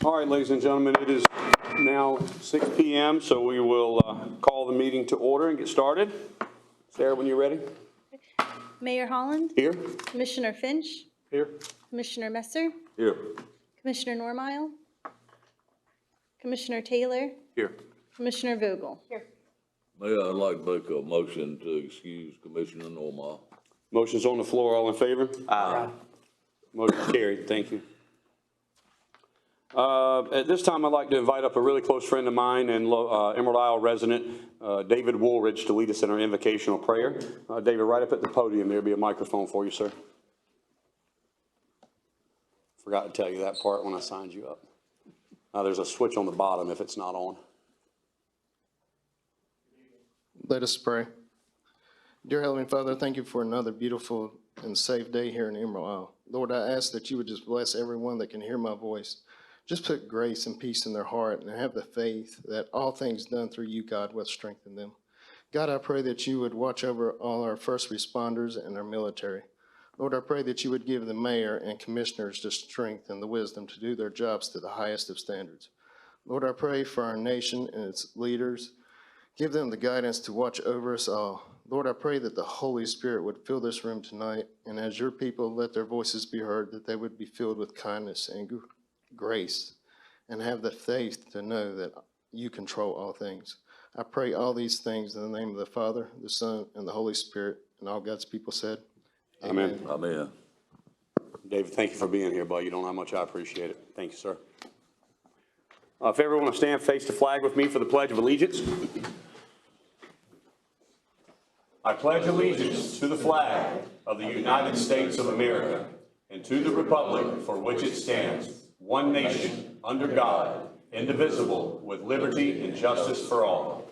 All right, ladies and gentlemen, it is now 6 p.m., so we will call the meeting to order and get started. Sarah, when you're ready. Mayor Holland. Here. Commissioner Finch. Here. Commissioner Messer. Here. Commissioner Normile. Commissioner Taylor. Here. Commissioner Vogel. Here. Mayor, I'd like to make a motion to excuse Commissioner Normile. Motion's on the floor. All in favor? Aye. Motion carried. Thank you. At this time, I'd like to invite up a really close friend of mine and Emerald Isle resident, David Woolridge, to lead us in our invocational prayer. David, right up at the podium, there'll be a microphone for you, sir. Forgot to tell you that part when I signed you up. There's a switch on the bottom if it's not on. Let us pray. Dear Heavenly Father, thank you for another beautiful and safe day here in Emerald Isle. Lord, I ask that you would just bless everyone that can hear my voice. Just put grace and peace in their heart and have the faith that all things done through you, God, will strengthen them. God, I pray that you would watch over all our first responders and our military. Lord, I pray that you would give the mayor and commissioners the strength and the wisdom to do their jobs to the highest of standards. Lord, I pray for our nation and its leaders. Give them the guidance to watch over us all. Lord, I pray that the Holy Spirit would fill this room tonight, and as your people let their voices be heard, that they would be filled with kindness and grace, and have the faith to know that you control all things. I pray all these things in the name of the Father, the Son, and the Holy Spirit, and all God's people said, Amen. Amen. David, thank you for being here, bud. You don't know how much I appreciate it. Thank you, sir. If everyone will stand, face the flag with me for the Pledge of Allegiance. I pledge allegiance to the flag of the United States of America and to the republic for which it stands, one nation, under God, indivisible, with liberty and justice for all.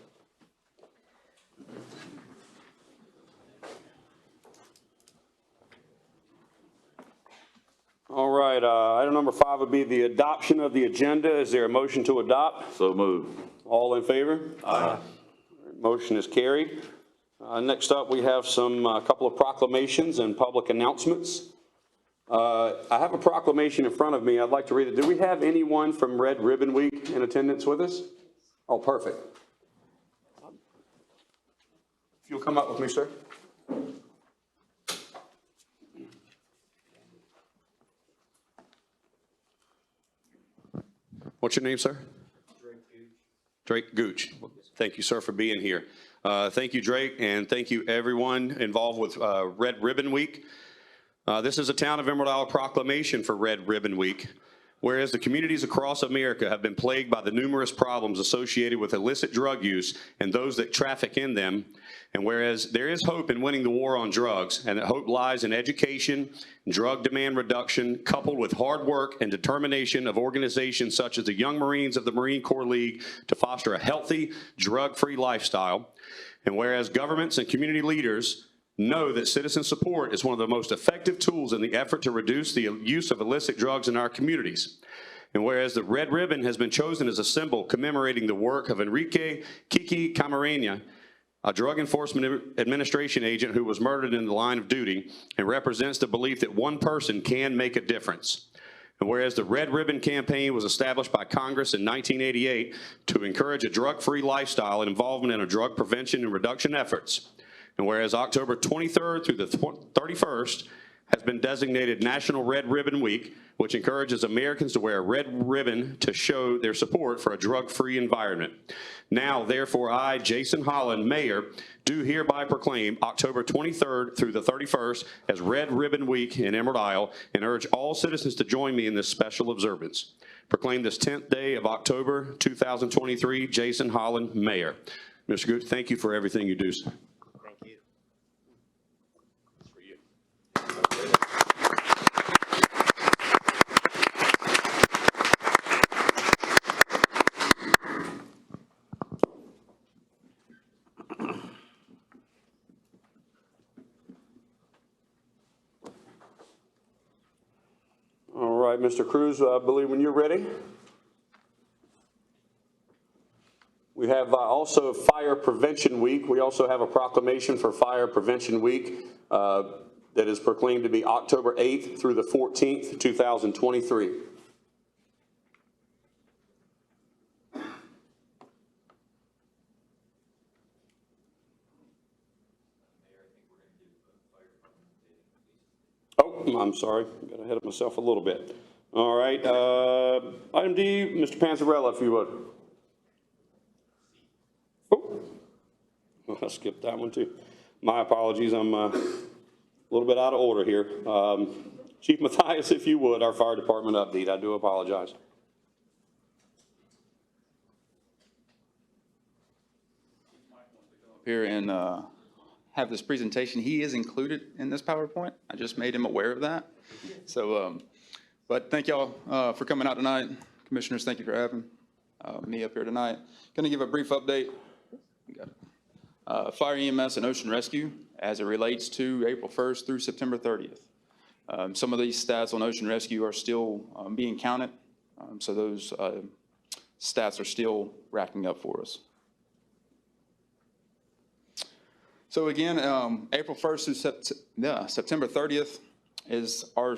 All right, item number 5 would be the adoption of the agenda. Is there a motion to adopt? So moved. All in favor? Aye. Motion is carried. Next up, we have a couple of proclamations and public announcements. I have a proclamation in front of me. I'd like to read it. Do we have anyone from Red Ribbon Week in attendance with us? Oh, perfect. If you'll come up with me, sir. What's your name, sir? Drake Gooch. Thank you, sir, for being here. Thank you, Drake, and thank you, everyone involved with Red Ribbon Week. This is a Town of Emerald Isle proclamation for Red Ribbon Week. Whereas the communities across America have been plagued by the numerous problems associated with illicit drug use and those that traffic in them, and whereas there is hope in winning the war on drugs, and that hope lies in education, drug demand reduction, coupled with hard work and determination of organizations such as the Young Marines of the Marine Corps League to foster a healthy, drug-free lifestyle, and whereas governments and community leaders know that citizen support is one of the most effective tools in the effort to reduce the use of illicit drugs in our communities. And whereas the red ribbon has been chosen as a symbol commemorating the work of Enrique Kiki Camarena, a Drug Enforcement Administration agent who was murdered in the line of duty, and represents the belief that one person can make a difference. And whereas the Red Ribbon Campaign was established by Congress in 1988 to encourage a drug-free lifestyle and involvement in drug prevention and reduction efforts. And whereas October 23rd through the 31st has been designated National Red Ribbon Week, which encourages Americans to wear a red ribbon to show their support for a drug-free environment. Now, therefore, I, Jason Holland, Mayor, do hereby proclaim October 23rd through the 31st as Red Ribbon Week in Emerald Isle, and urge all citizens to join me in this special observance. Proclaim this 10th day of October 2023, Jason Holland, Mayor. Mr. Gooch, thank you for everything you do, sir. All right, Mr. Cruz, I believe when you're ready. We have also Fire Prevention Week. We also have a proclamation for Fire Prevention Week that is proclaimed to be October 8th through the 14th, 2023. I'm sorry, got ahead of myself a little bit. All right, item D, Mr. Panzarella, if you would. Oh, I skipped that one too. My apologies, I'm a little bit out of order here. Chief Matthias, if you would, our fire department update. I do apologize. Here and have this presentation. He is included in this PowerPoint. I just made him aware of that. So, but thank y'all for coming out tonight. Commissioners, thank you for having me up here tonight. Going to give a brief update. We got Fire EMS and Ocean Rescue as it relates to April 1st through September 30th. Some of these stats on Ocean Rescue are still being counted. So those stats are still racking up for us. So again, April 1st through September 30th is our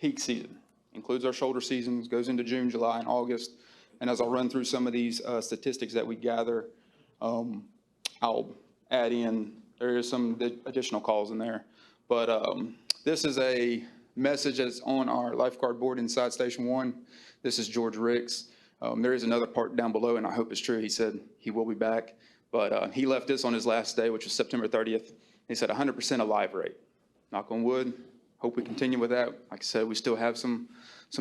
peak season. Includes our shoulder seasons, goes into June, July, and August. And as I'll run through some of these statistics that we gather, I'll add in, there is some additional calls in there. But this is a message that's on our lifeguard board inside Station 1. This is George Ricks. There is another part down below, and I hope it's true. He said he will be back. But he left this on his last day, which was September 30th. He said 100% alive rate. Knock on wood. Hope we continue with that. Like I said, we still have some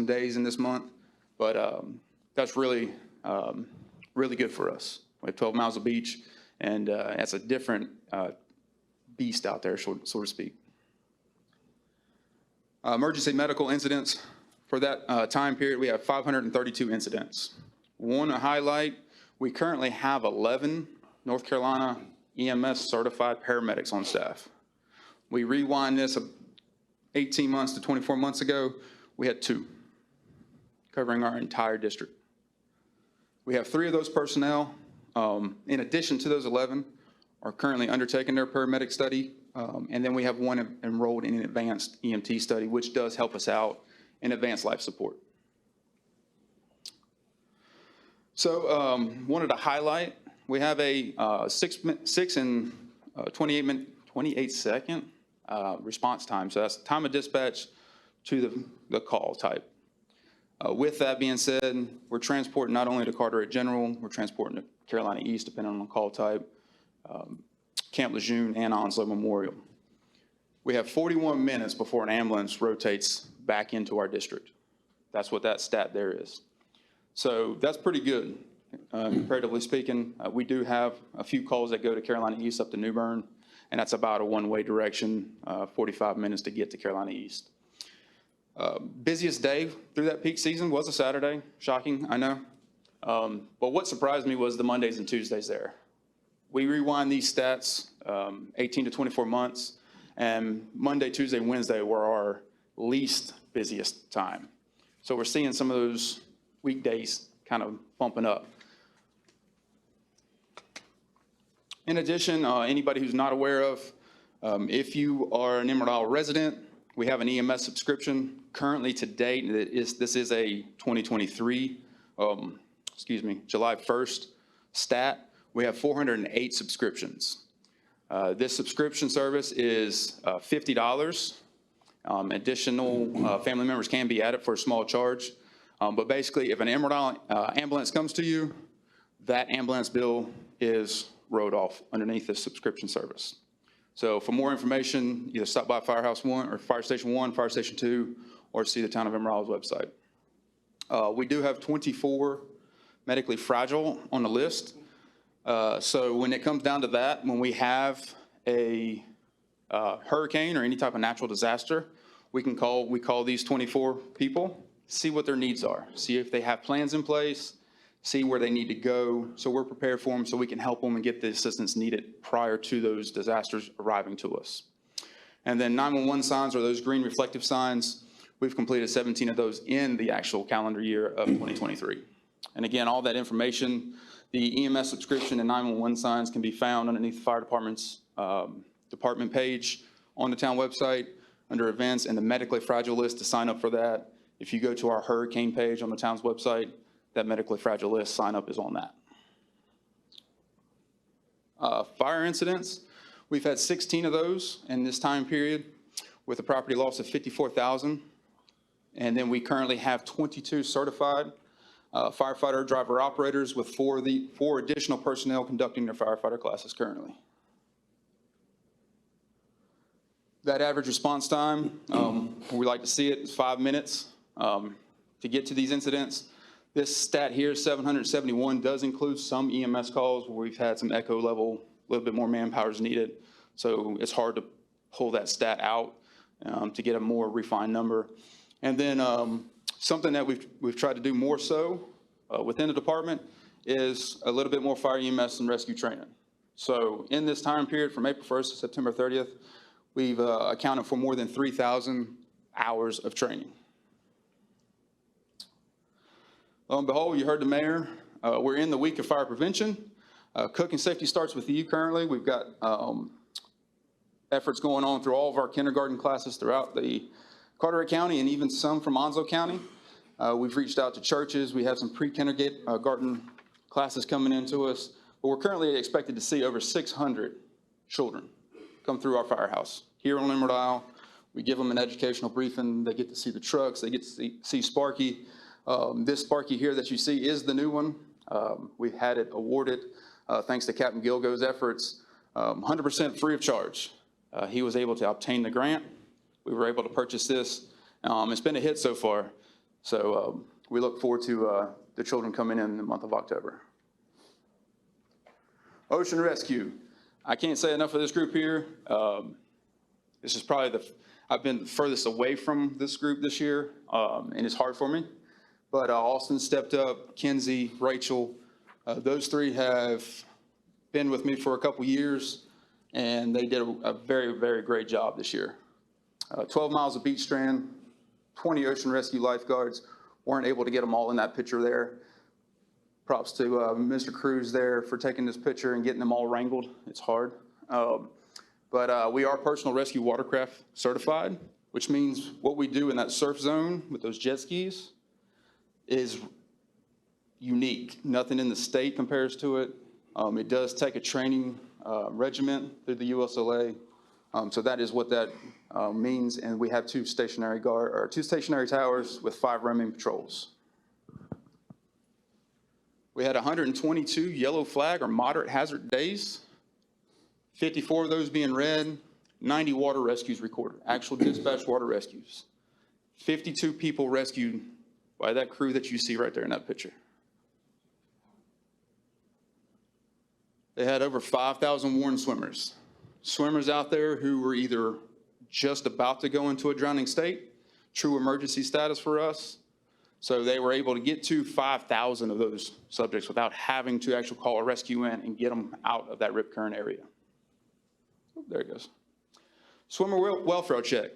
days in this month. But that's really, really good for us. We have 12 miles of beach, and that's a different beast out there, so to speak. Emergency medical incidents. For that time period, we have 532 incidents. Want to highlight, we currently have 11 North Carolina EMS certified paramedics on staff. We rewind this 18 months to 24 months ago, we had 2 covering our entire district. We have 3 of those personnel, in addition to those 11, are currently undertaking their paramedic study. And then we have 1 enrolled in an advanced EMT study, which does help us out in advanced life support. So wanted to highlight, we have a 6 and 28 second response time. So that's time of dispatch to the call type. With that being said, we're transporting not only to Carteret General, we're transporting to Carolina East, depending on the call type, Camp Lejeune, and Onslow Memorial. We have 41 minutes before an ambulance rotates back into our district. That's what that stat there is. So that's pretty good, comparatively speaking. We do have a few calls that go to Carolina East up to New Bern, and that's about a one-way direction, 45 minutes to get to Carolina East. Busiest day through that peak season was a Saturday. Shocking, I know. But what surprised me was the Mondays and Tuesdays there. We rewind these stats 18 to 24 months, and Monday, Tuesday, Wednesday were our least busiest time. So we're seeing some of those weekdays kind of bumping up. In addition, anybody who's not aware of, if you are an Emerald Isle resident, we have an EMS subscription. Currently to date, this is a 2023, July 1st stat. We have 408 subscriptions. This subscription service is $50. Additional family members can be added for a small charge. But basically, if an Emerald Isle ambulance comes to you, that ambulance bill is wrote off underneath this subscription service. So for more information, either stop by Firehouse 1 or Fire Station 1, Fire Station 2, or see the Town of Emerald Isle's website. We do have 24 medically fragile on the list. So when it comes down to that, when we have a hurricane or any type of natural disaster, we call these 24 people, see what their needs are, see if they have plans in place, see where they need to go, so we're prepared for them so we can help them and get the assistance needed prior to those disasters arriving to us. And then 911 signs are those green reflective signs. We've completed 17 of those in the actual calendar year of 2023. And again, all that information, the EMS subscription and 911 signs can be found underneath the fire department's department page on the town website under events and the medically fragile list to sign up for that. If you go to our hurricane page on the town's website, that medically fragile list sign up is on that. Fire incidents, we've had 16 of those in this time period. with a property loss of $54,000. And then we currently have 22 certified firefighter driver operators with four additional personnel conducting their firefighter classes currently. That average response time, we like to see it, is 5 minutes to get to these incidents. This stat here, 771, does include some EMS calls where we've had some echo level, a little bit more manpower is needed. So it's hard to pull that stat out to get a more refined number. And then something that we've tried to do more so within the department is a little bit more fire EMS and rescue training. So in this time period from April 1st to September 30th, we've accounted for more than 3,000 hours of training. Lo and behold, you heard the mayor. We're in the week of fire prevention. Cooking safety starts with you currently. We've got efforts going on through all of our kindergarten classes throughout the Carteret County and even some from Onslow County. We've reached out to churches. We have some pre-kindergarten classes coming into us. But we're currently expected to see over 600 children come through our firehouse. Here on Emerald Isle, we give them an educational briefing. They get to see the trucks. They get to see Sparky. This Sparky here that you see is the new one. We've had it awarded thanks to Captain Gilgo's efforts, 100% free of charge. He was able to obtain the grant. We were able to purchase this. It's been a hit so far. So we look forward to the children coming in the month of October. Ocean Rescue. I can't say enough of this group here. This is probably I've been the furthest away from this group this year, and it's hard for me. But Austin stepped up, Kenzie, Rachel, those three have been with me for a couple years, and they did a very, very great job this year. 12 miles of beach strand, 20 ocean rescue lifeguards. Weren't able to get them all in that picture there. Props to Mr. Cruz there for taking this picture and getting them all wrangled. It's hard. But we are personal rescue watercraft certified, which means what we do in that surf zone with those jet skis is unique. Nothing in the state compares to it. It does take a training regiment through the USLA. So that is what that means. And we have two stationary towers with 5 roaming patrols. We had 122 yellow flag or moderate hazard days, 54 of those being red, 90 water rescues recorded, actual dispatch water rescues. 52 people rescued by that crew that you see right there in that picture. They had over 5,000 warned swimmers. Swimmers out there who were either just about to go into a drowning state, true emergency status for us. So they were able to get to 5,000 of those subjects without having to actually call a rescue in and get them out of that rip current area. Oh, there it goes. Swimmer welfare check.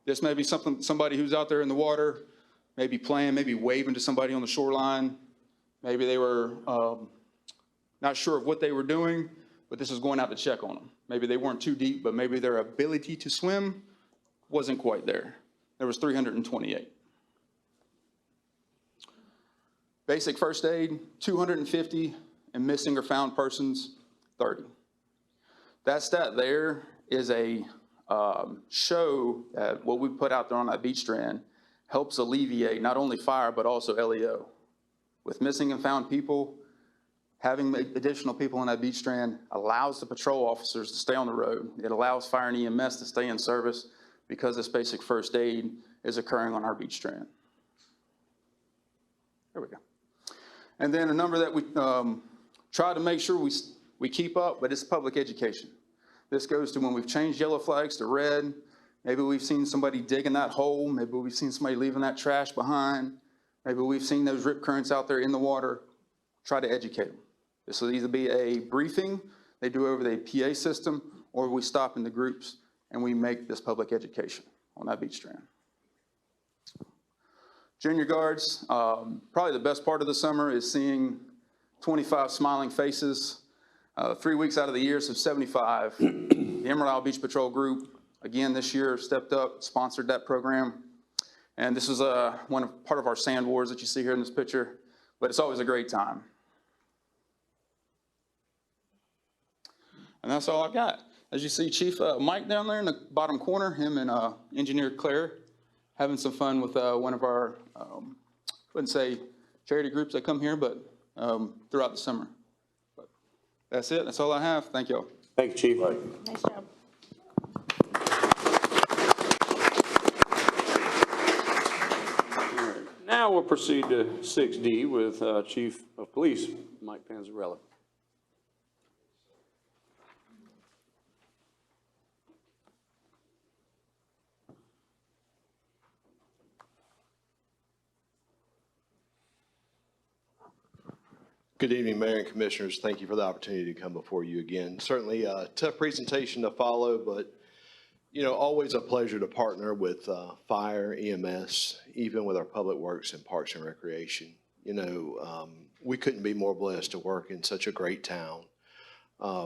This may be somebody who's out there in the water, maybe playing, maybe waving to somebody on the shoreline. Maybe they were not sure of what they were doing, but this is going out to check on them. Maybe they weren't too deep, but maybe their ability to swim wasn't quite there. There was 328. Basic first aid, 250, and missing or found persons, 30. That stat there is a show that what we put out there on that beach strand helps alleviate not only fire, but also LEO. With missing and found people, having additional people on that beach strand allows the patrol officers to stay on the road. It allows fire and EMS to stay in service because this basic first aid is occurring on our beach strand. There we go. And then a number that we try to make sure we keep up, but it's public education. This goes to when we've changed yellow flags to red. Maybe we've seen somebody digging that hole. Maybe we've seen somebody leaving that trash behind. Maybe we've seen those rip currents out there in the water. Try to educate them. This will either be a briefing they do over the PA system, or we stop in the groups and we make this public education on that beach strand. Junior guards, probably the best part of the summer is seeing 25 smiling faces. 3 weeks out of the year, so 75. The Emerald Isle Beach Patrol Group, again this year, stepped up, sponsored that program. And this is part of our sand wars that you see here in this picture, but it's always a great time. And that's all I've got. As you see, Chief Mike down there in the bottom corner, him and Engineer Claire, having some fun with one of our, wouldn't say charity groups that come here, but throughout the summer. But that's it. That's all I have. Thank y'all. Thank you, Chief. Nice job. Now we'll proceed to 6D with Chief of Police, Mike Panzarella. Good evening, Mayor and Commissioners. Thank you for the opportunity to come before you again. Certainly a tough presentation to follow, but always a pleasure to partner with fire, EMS, even with our public works and parks and recreation. We couldn't be more blessed to work in such a great town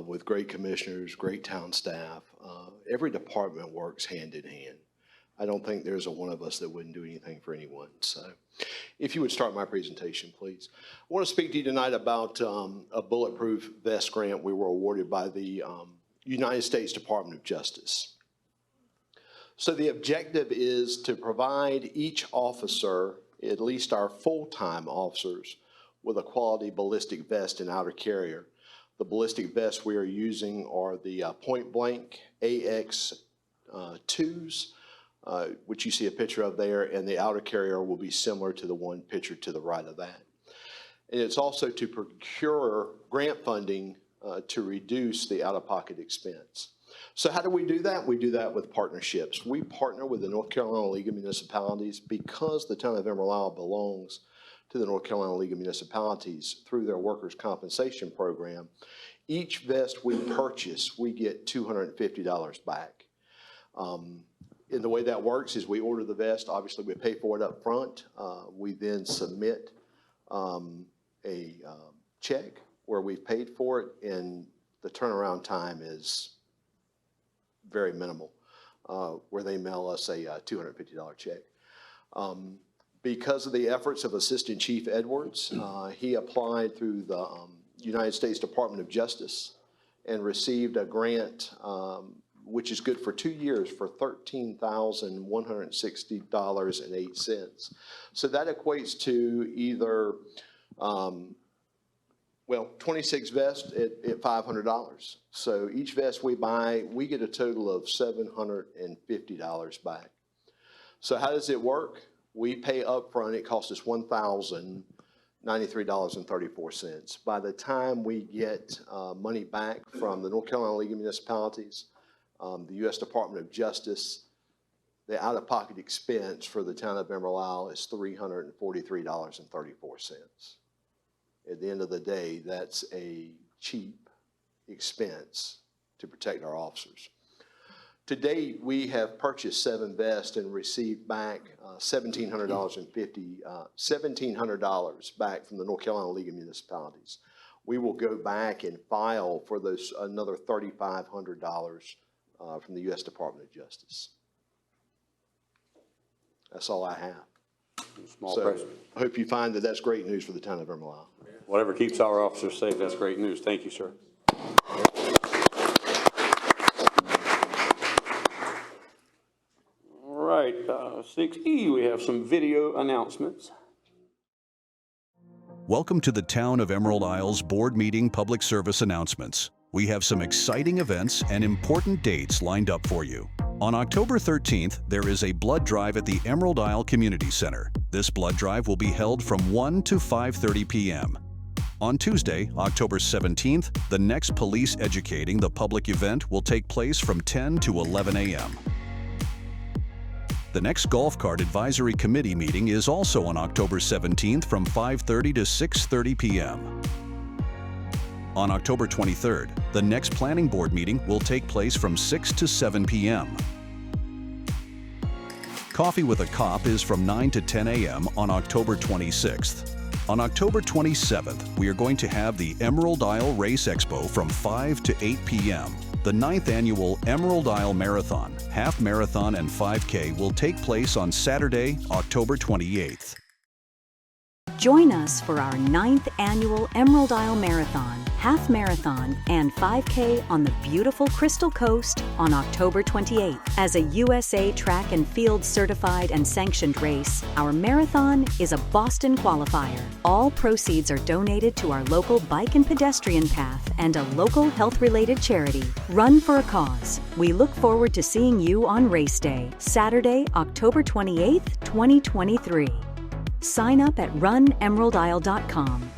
with great commissioners, great town staff. Every department works hand in hand. I don't think there's a one of us that wouldn't do anything for anyone. So if you would start my presentation, please. I want to speak to you tonight about a bulletproof vest grant we were awarded by the United States Department of Justice. So the objective is to provide each officer, at least our full-time officers, with a quality ballistic vest and outer carrier. The ballistic vests we are using are the point blank AX2s. Which you see a picture of there, and the outer carrier will be similar to the one pictured to the right of that. And it's also to procure grant funding to reduce the out-of-pocket expense. So how do we do that? We do that with partnerships. We partner with the North Carolina League of Municipalities because the town of Emerald Isle belongs to the North Carolina League of Municipalities through their workers' compensation program. Each vest we purchase, we get $250 back. And the way that works is we order the vest. Obviously, we pay for it up front. We then submit a check where we've paid for it, and the turnaround time is very minimal, where they mail us a $250 check. Because of the efforts of Assistant Chief Edwards, he applied through the United States Department of Justice and received a grant which is good for 2 years for $13,160.08. So that equates to either, 26 vests at $500. So each vest we buy, we get a total of $750 back. So how does it work? We pay upfront. It costs us $1,093.34. By the time we get money back from the North Carolina League of Municipalities, the U.S. Department of Justice, the out-of-pocket expense for the town of Emerald Isle is $343.34. At the end of the day, that's a cheap expense to protect our officers. To date, we have purchased 7 vests and received back $1,700 back from the North Carolina League of Municipalities. We will go back and file for those another $3,500 from the U.S. Department of Justice. That's all I have. Small So press. I hope you find that that's great news for the town of Emerald Isle. Whatever keeps our officers safe, that's great news. Thank you, sir. All right, 6E, we have some video announcements. Welcome to the Town of Emerald Isle's board meeting public service announcements. We have some exciting events and important dates lined up for you. On October 13th, there is a blood drive at the Emerald Isle Community Center. This blood drive will be held from 1 to 5:30 p.m. On Tuesday, October 17th, the next Police Educating the Public event will take place from 10 to 11 a.m. The next Golf Cart Advisory Committee meeting is also on October 17th from 5:30 to 6:30 p.m. On October 23rd, the next Planning Board meeting will take place from 6 to 7 p.m. Coffee with a Cop is from 9 to 10 a.m. on October 26th. On October 27th, we are going to have the Emerald Isle Race Expo from 5 to 8 p.m. The 9th annual Emerald Isle Marathon, Half Marathon and 5K will take place on Saturday, October 28th. Join us for our 9th annual Emerald Isle Marathon, half marathon, and 5K on the beautiful Crystal Coast on October 28th. As a USA Track and Field certified and sanctioned race, our marathon is a Boston qualifier. All proceeds are donated to our local bike and pedestrian path and a local health-related charity. Run for a cause. We look forward to seeing you on race day, Saturday, October 28th, 2023. Sign up at runemeraldisle.com.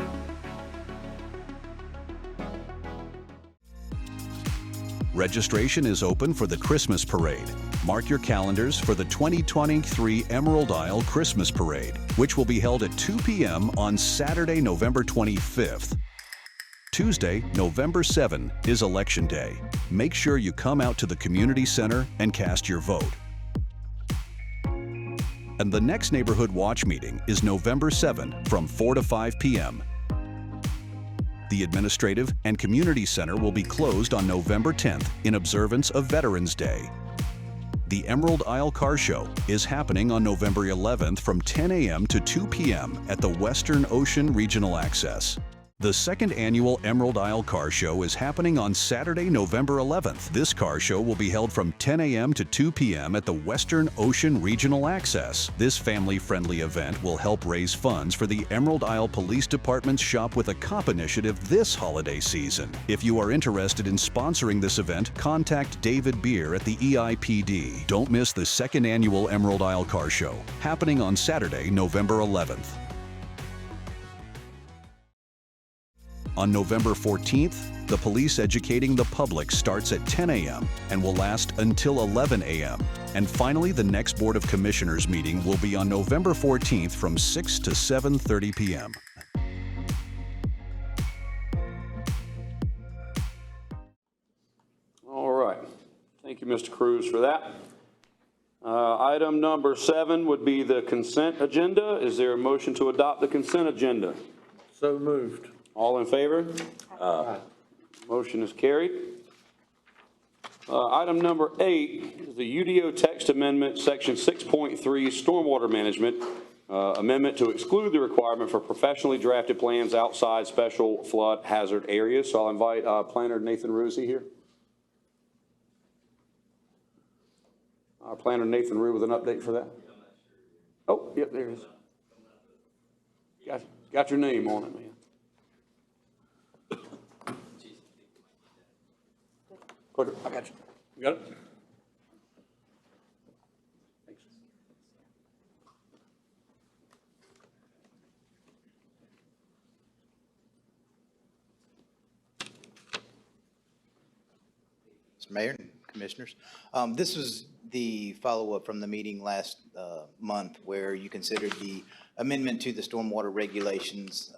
Registration is open for the Christmas Parade. Mark your calendars for the 2023 Emerald Isle Christmas Parade, which will be held at 2 p.m. on Saturday, November 25th. Tuesday, November 7 is Election Day. Make sure you come out to the community center and cast your vote. And the next Neighborhood Watch meeting is November 7 from 4 to 5 p.m. The Administrative and Community Center will be closed on November 10th in observance of Veterans Day. The Emerald Isle Car Show is happening on November 11th from 10 a.m. to 2 p.m. at the Western Ocean Regional Access. The second annual Emerald Isle Car Show is happening on Saturday, November 11th. This car show will be held from 10 a.m. to 2 p.m. at the Western Ocean Regional Access. This family-friendly event will help raise funds for the Emerald Isle Police Department's Shop with a Cop initiative this holiday season. If you are interested in sponsoring this event, contact David Beer at the EIPD. Don't miss the second annual Emerald Isle Car Show, happening on Saturday, November 11th. On November 14th, the Police Educating the Public starts at 10 a.m. and will last until 11 a.m. And finally, the next Board of Commissioners meeting will be on November 14th from 6 to 7:30 p.m. All right. Thank you, Mr. Cruz, for that. Item number 7 would be the consent agenda. Is there a motion to adopt the consent agenda? So moved. All in favor? Aye. Motion is carried. Item number 8 is the UDO Text Amendment, Section 6.3, Stormwater Management, amendment to exclude the requirement for professionally drafted plans outside special flood hazard areas. So I'll invite Planner Nathan Ruzzi here. Our Planner Nathan Rue with an update for that. Oh, yep, there it is. Got your name on it, man. Quicker, I got you. You got it? Thanks. Mr. Mayor and Commissioners, this was the follow-up from the meeting last month where you considered the amendment to the stormwater regulations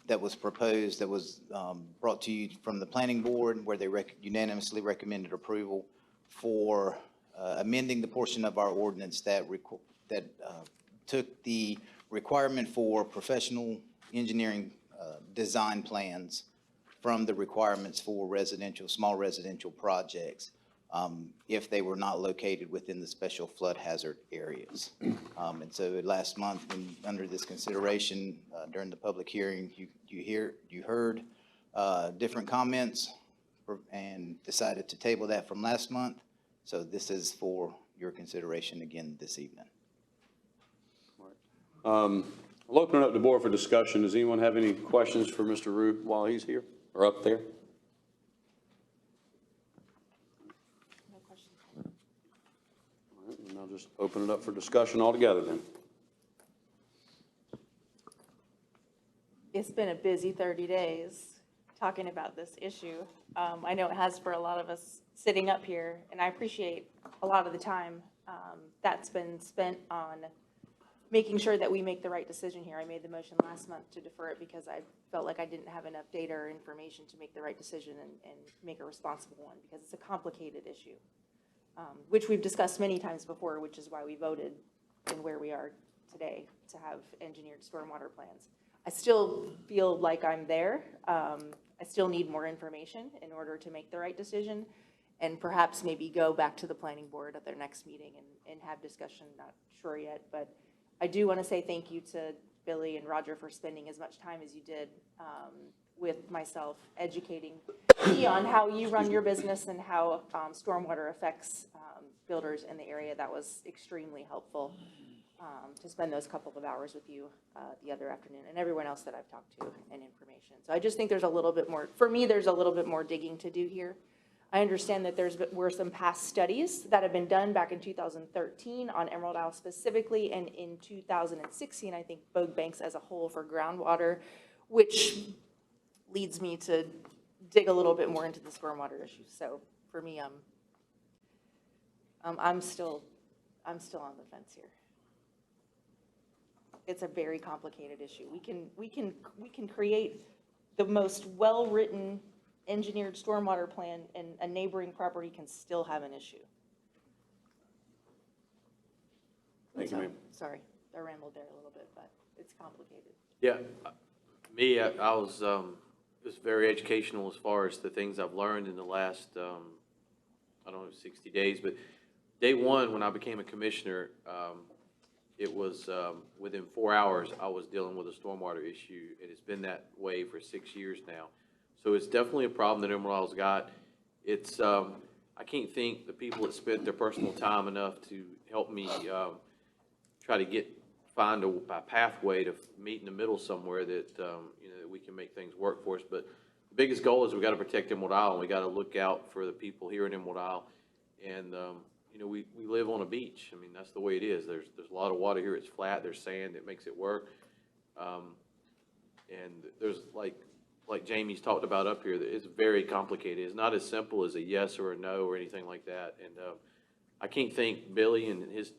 that was proposed, that was brought to you from the Planning Board, where they unanimously recommended approval for amending the portion of our ordinance that took the requirement for professional engineering design plans from the requirements for small residential projects if they were not located within the special flood hazard areas. And so last month, under this consideration, during the public hearing, you heard different comments and decided to table that from last month. So this is for your consideration again this evening. I'll open it up to the board for discussion. Does anyone have any questions for Mr. Rue while he's here or up there? And I'll just open it up for discussion altogether then. It's been a busy 30 days talking about this issue. I know it has for a lot of us sitting up here, and I appreciate a lot of the time that's been spent on making sure that we make the right decision here. I made the motion last month to defer it because I felt like I didn't have enough data or information to make the right decision and make a responsible one, because it's a complicated issue. Which we've discussed many times before, which is why we voted in where we are today to have engineered stormwater plans. I still feel like I'm there. I still need more information in order to make the right decision, and perhaps maybe go back to the planning board at their next meeting and have discussion. Not sure yet, but I do want to say thank you to Billy and Roger for spending as much time as you did with myself, educating me on how you run your business and how stormwater affects builders in the area. That was extremely helpful to spend those couple of hours with you the other afternoon, and everyone else that I've talked to and information. So I just think there's a little bit more, for me, there's a little bit more digging to do here. I understand that were some past studies that have been done back in 2013 on Emerald Isle specifically, and in 2016, I think Bogue Banks as a whole for groundwater, which leads me to dig a little bit more into the stormwater issues. So for me, I'm still on the fence here. It's a very complicated issue. We can create the most well-written engineered stormwater plan, and a neighboring property can still have an issue. Thank you, ma'am. Sorry, I rambled there a little bit, but it's complicated. Yeah, me, I was, it was very educational as far as the things I've learned in the last, I don't know, 60 days, but day one, when I became a commissioner, it was within 4 hours, I was dealing with a stormwater issue, and it's been that way for 6 years now. So it's definitely a problem that Emerald Isle's got. It's, I can't thank the people that spent their personal time enough to help me try to find a pathway to meet in the middle somewhere that, you know, that we can make things work for us. But the biggest goal is we got to protect Emerald Isle, and we got to look out for the people here in Emerald Isle. And, you know, we live on a beach. I mean, that's the way it is. There's a lot of water here. It's flat. There's sand that makes it work. And there's like Jamie's talked about up here, that it's very complicated. It's not as simple as a yes or a no or anything like that. And I can't thank Billy and his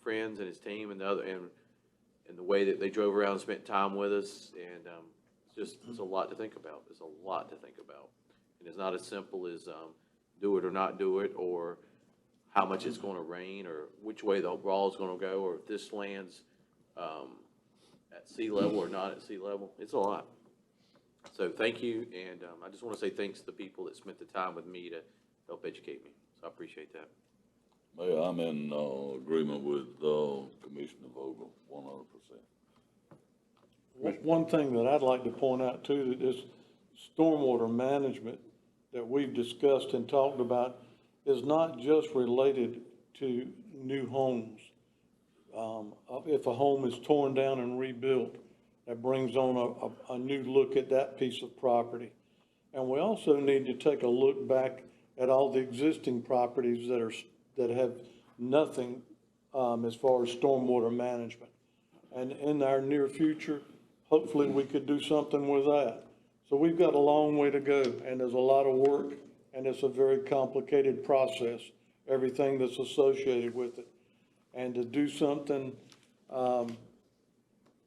friends and his team and the other and the way that they drove around and spent time with us. And it's a lot to think about. It's a lot to think about. And it's not as simple as do it or not do it, or how much it's going to rain, or which way the raw is going to go, or if this lands at sea level or not at sea level. It's a lot. So thank you, and I just want to say thanks to the people that spent the time with me to help educate me. So I appreciate that. Mayor, I'm in agreement with Commissioner Vogel, 100%. One thing that I'd like to point out too, that this stormwater management that we've discussed and talked about is not just related to new homes. If a home is torn down and rebuilt, that brings on a new look at that piece of property. And we also need to take a look back at all the existing properties that have nothing as far as stormwater management. And in our near future, hopefully we could do something with that. So we've got a long way to go, and there's a lot of work, and it's a very complicated process, everything that's associated with it. And to do something,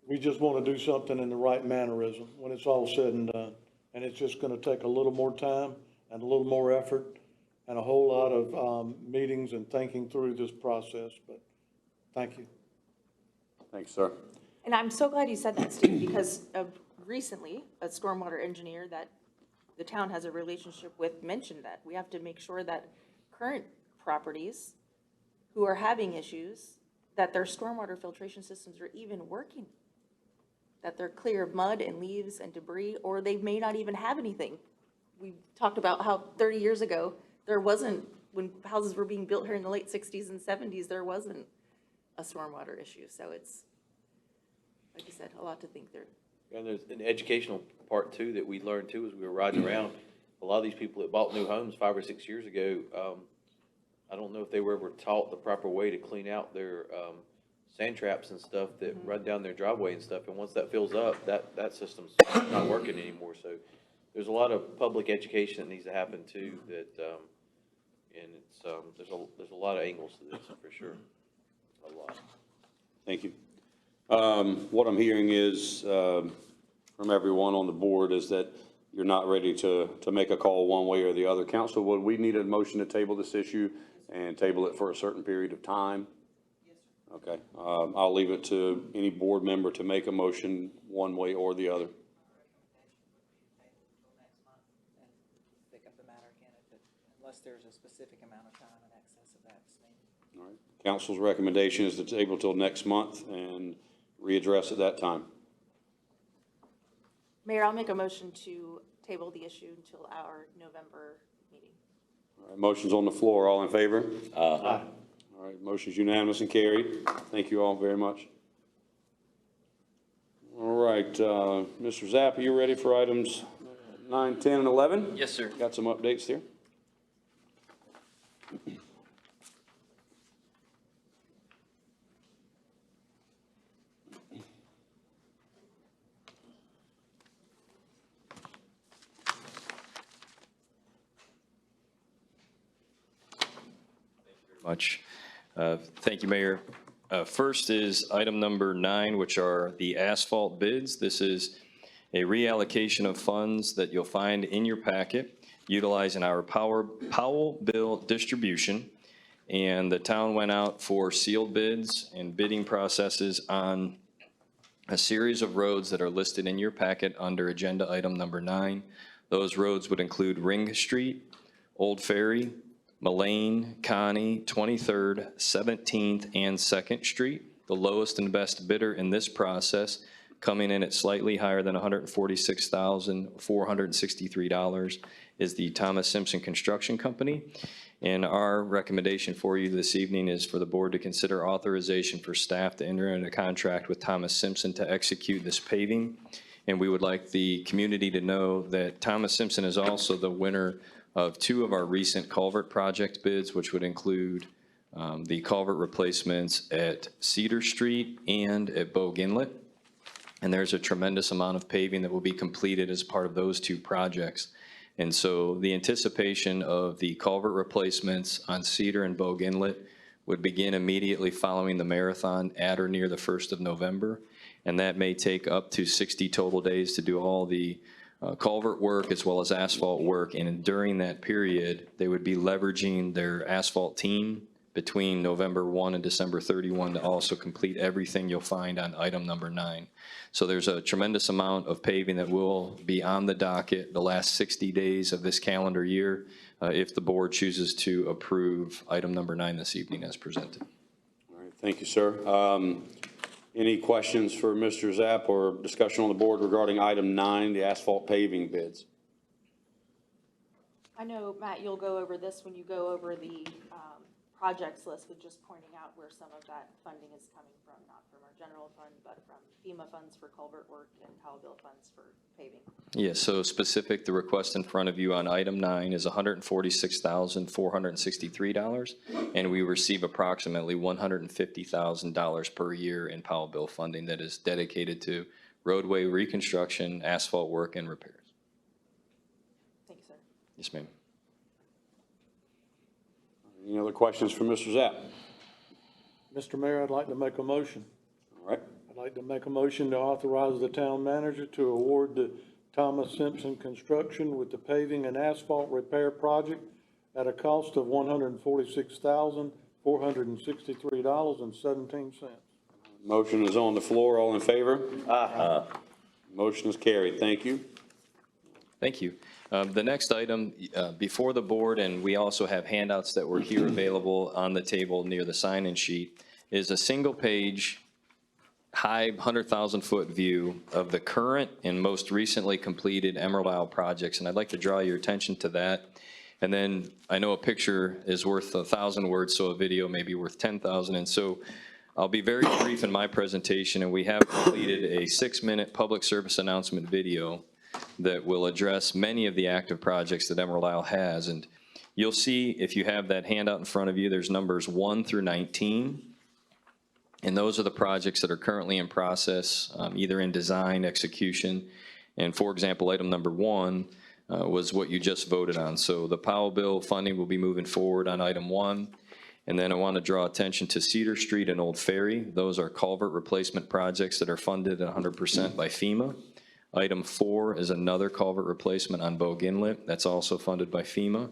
we just want to do something in the right mannerism when it's all said and done. And it's just going to take a little more time and a little more effort and a whole lot of meetings and thinking through this process. But thank you. Thanks, sir. And I'm so glad you said that, Steve, because recently, a stormwater engineer that the town has a relationship with mentioned that we have to make sure that current properties who are having issues, that their stormwater filtration systems are even working, that they're clear of mud and leaves and debris, or they may not even have anything. We talked about how 30 years ago, there wasn't, when houses were being built here in the late 60s and 70s, there wasn't a stormwater issue. So it's, like you said, a lot to think through. And there's an educational part too that we learned too as we were riding around. A lot of these people that bought new homes 5 or 6 years ago, I don't know if they were ever taught the proper way to clean out their sand traps and stuff that run down their driveway and stuff. And once that fills up, that system's not working anymore. So there's a lot of public education that needs to happen too. That and it's there's a lot of angles to this for sure. A lot. Thank you. What I'm hearing is from everyone on the board is that you're not ready to make a call one way or the other. Council, would we need a motion to table this issue and table it for a certain period of time? Yes, sir. Okay. I'll leave it to any board member to make a motion one way or the other. Pick up the matter again unless there's a specific amount of time in excess of that. All right. Council's recommendation is to table till next month and readdress at that time. Mayor, I'll make a motion to table the issue until our November meeting. All right, motion's on the floor. All in favor? Aye. All right, motion's unanimous and carried. Thank you all very much. All right, Mr. Zapp, are you ready for items 9, 10, and 11? Yes, sir. Got some updates here? Much. Thank you, Mayor. First is item number 9, which are the asphalt bids. This is a reallocation of funds that you'll find in your packet utilizing our Powell bill distribution. And the town went out for sealed bids and bidding processes on a series of roads that are listed in your packet under agenda item number 9. Those roads would include Ring Street, Old Ferry, Mullane, Connie, 23rd, 17th, and 2nd Street. The lowest and best bidder in this process, coming in at slightly higher than $146,463, is the Thomas Simpson Construction Company. And our recommendation for you this evening is for the board to consider authorization for staff to enter into a contract with Thomas Simpson to execute this paving. And we would like the community to know that Thomas Simpson is also the winner of 2 of our recent culvert project bids, which would include the culvert replacements at Cedar Street and at Bogue Inlet. And there's a tremendous amount of paving that will be completed as part of those 2 projects. And so the anticipation of the culvert replacements on Cedar and Bogue Inlet would begin immediately following the marathon at or near the 1st of November. And that may take up to 60 total days to do all the culvert work as well as asphalt work, and during that period, they would be leveraging their asphalt team between November 1 and December 31 to also complete everything you'll find on item number 9. So there's a tremendous amount of paving that will be on the docket the last 60 days of this calendar year if the board chooses to approve item number 9 this evening as presented. All right, thank you, sir. Any questions for Mr. Zapp or discussion on the board regarding item 9, the asphalt paving bids? I know, Matt, you'll go over this when you go over the projects list, with just pointing out where some of that funding is coming from, not from our general fund, but from FEMA funds for culvert work and Powell bill funds for paving. Yeah, so specific, the request in front of you on item 9 is $146,463, and we receive approximately $150,000 per year in Powell bill funding that is dedicated to roadway reconstruction, asphalt work, and repairs. Thank you, sir. Yes, ma'am. Any other questions for Mr. Zapp? Mr. Mayor, I'd like to make a motion. All right. I'd like to make a motion to authorize the town manager to award the Thomas Simpson Construction with the paving and asphalt repair project at a cost of $146,463.17. Motion is on the floor. All in favor? Aye. Motion is carried. Thank you. Thank you. The next item before the board, and we also have handouts that were here available on the table near the sign-in sheet, is a single-page, high 100,000-foot view of the current and most recently completed Emerald Isle projects. And I'd like to draw your attention to that. And then I know a picture is worth 1,000 words, so a video may be worth 10,000. And so I'll be very brief in my presentation, and we have completed a 6-minute public service announcement video that will address many of the active projects that Emerald Isle has. And you'll see, if you have that handout in front of you, there's numbers 1 through 19. And those are the projects that are currently in process, either in design, execution. And for example, item number 1 was what you just voted on. So the Powell bill funding will be moving forward on item 1. And then I want to draw attention to Cedar Street and Old Ferry. Those are culvert replacement projects that are funded 100% by FEMA. Item 4 is another culvert replacement on Bogue Inlet. That's also funded by FEMA.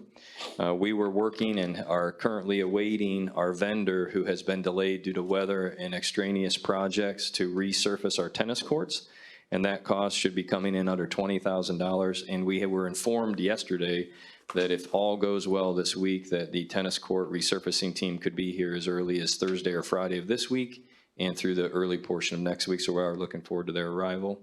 We were working and are currently awaiting our vendor, who has been delayed due to weather and extraneous projects, to resurface our tennis courts. And that cost should be coming in under $20,000. And we were informed yesterday that if all goes well this week, that the tennis court resurfacing team could be here as early as Thursday or Friday of this week and through the early portion of next week, so we are looking forward to their arrival.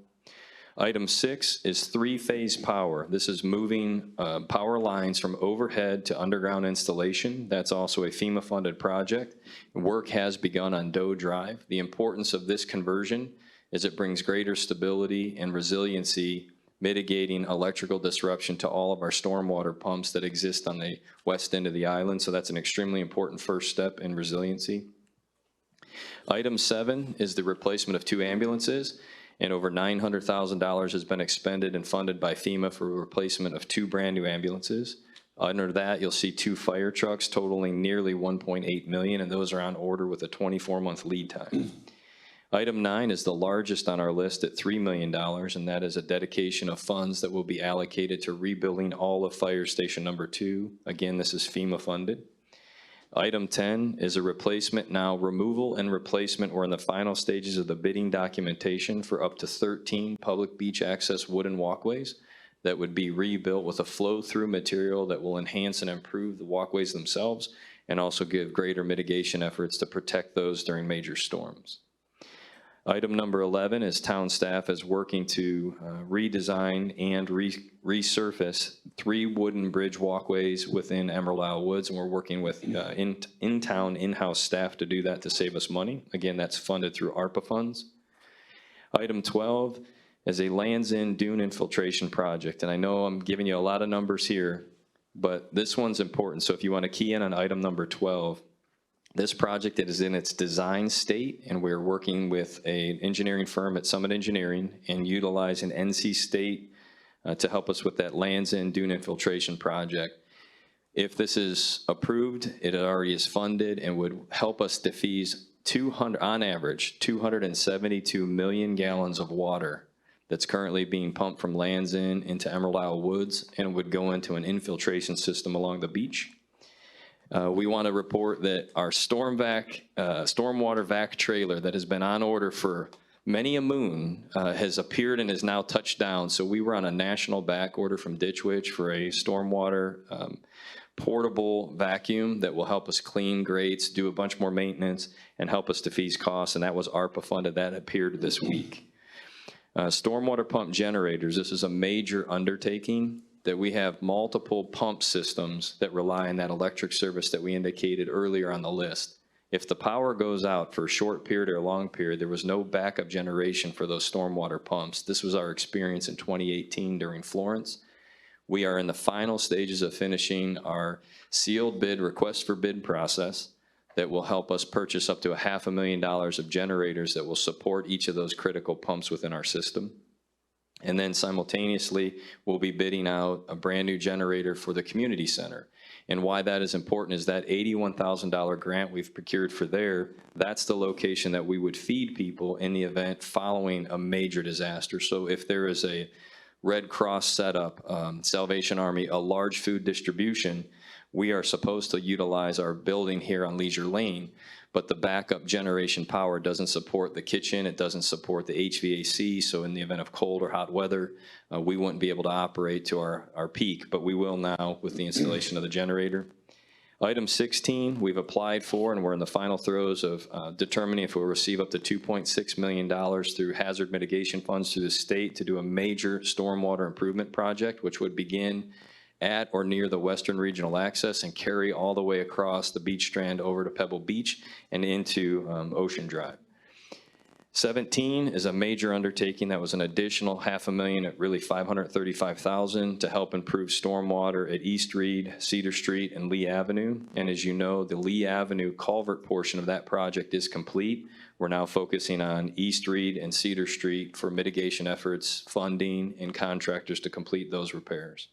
Item 6 is three-phase power. This is moving power lines from overhead to underground installation. That's also a FEMA-funded project. Work has begun on Doe Drive. The importance of this conversion is it brings greater stability and resiliency, mitigating electrical disruption to all of our stormwater pumps that exist on the west end of the island. So that's an extremely important first step in resiliency. Item 7 is the replacement of 2 ambulances. And over $900,000 has been expended and funded by FEMA for replacement of 2 brand new ambulances. Under that, you'll see 2 fire trucks totaling nearly $1.8 million, and those are on order with a 24-month lead time. Item 9 is the largest on our list at $3 million, and that is a dedication of funds that will be allocated to rebuilding all of Fire Station Number 2. Again, this is FEMA funded. Item 10 is a replacement, now removal and replacement. We're in the final stages of the bidding documentation for up to 13 public beach access wooden walkways that would be rebuilt with a flow-through material that will enhance and improve the walkways themselves and also give greater mitigation efforts to protect those during major storms. Item number 11 is town staff is working to redesign and resurface 3 wooden bridge walkways within Emerald Isle Woods, and we're working with in-town, in-house staff to do that to save us money. Again, that's funded through ARPA funds. Item 12 is a Lands End dune infiltration project, and I know I'm giving you a lot of numbers here, but this one's important. So if you want to key in on item number 12, this project is in its design state, and we're working with an engineering firm at Summit Engineering and utilizing NC State to help us with that Lands End dune infiltration project. If this is approved, it already is funded and would help us defease on average, 272 million gallons of water that's currently being pumped from Lands End into Emerald Isle Woods and would go into an infiltration system along the beach. We want to report that our stormwater vac trailer that has been on order for many a moon has appeared and is now touched down. So we were on a national back order from Ditch Witch for a stormwater portable vacuum that will help us clean grates, do a bunch more maintenance, and help us defease costs, and that was ARPA funded. That appeared this week. Stormwater pump generators, this is a major undertaking that we have multiple pump systems that rely on that electric service that we indicated earlier on the list. If the power goes out for a short period or a long period, there was no backup generation for those stormwater pumps. This was our experience in 2018 during Florence. We are in the final stages of finishing our sealed bid, request for bid process that will help us purchase up to $500,000 of generators that will support each of those critical pumps within our system. And then simultaneously, we'll be bidding out a brand new generator for the community center. And why that is important is that $81,000 grant we've procured for there, that's the location that we would feed people in the event following a major disaster. So if there is a Red Cross setup, Salvation Army, a large food distribution, we are supposed to utilize our building here on Leisure Lane, but the backup generation power doesn't support the kitchen, it doesn't support the HVAC, so in the event of cold or hot weather, we wouldn't be able to operate to our peak, but we will now with the installation of the generator. Item 16, we've applied for, and we're in the final throes of determining if we'll receive up to $2.6 million through hazard mitigation funds through the state to do a major stormwater improvement project, which would begin at or near the Western Regional Access and carry all the way across the beach strand over to Pebble Beach and into Ocean Drive. 17 is a major undertaking that was an additional $500,000 at really $535,000 to help improve stormwater at East Reed, Cedar Street, and Lee Avenue. And as you know, the Lee Avenue culvert portion of that project is complete. We're now focusing on East Reed and Cedar Street for mitigation efforts, funding, and contractors to complete those repairs.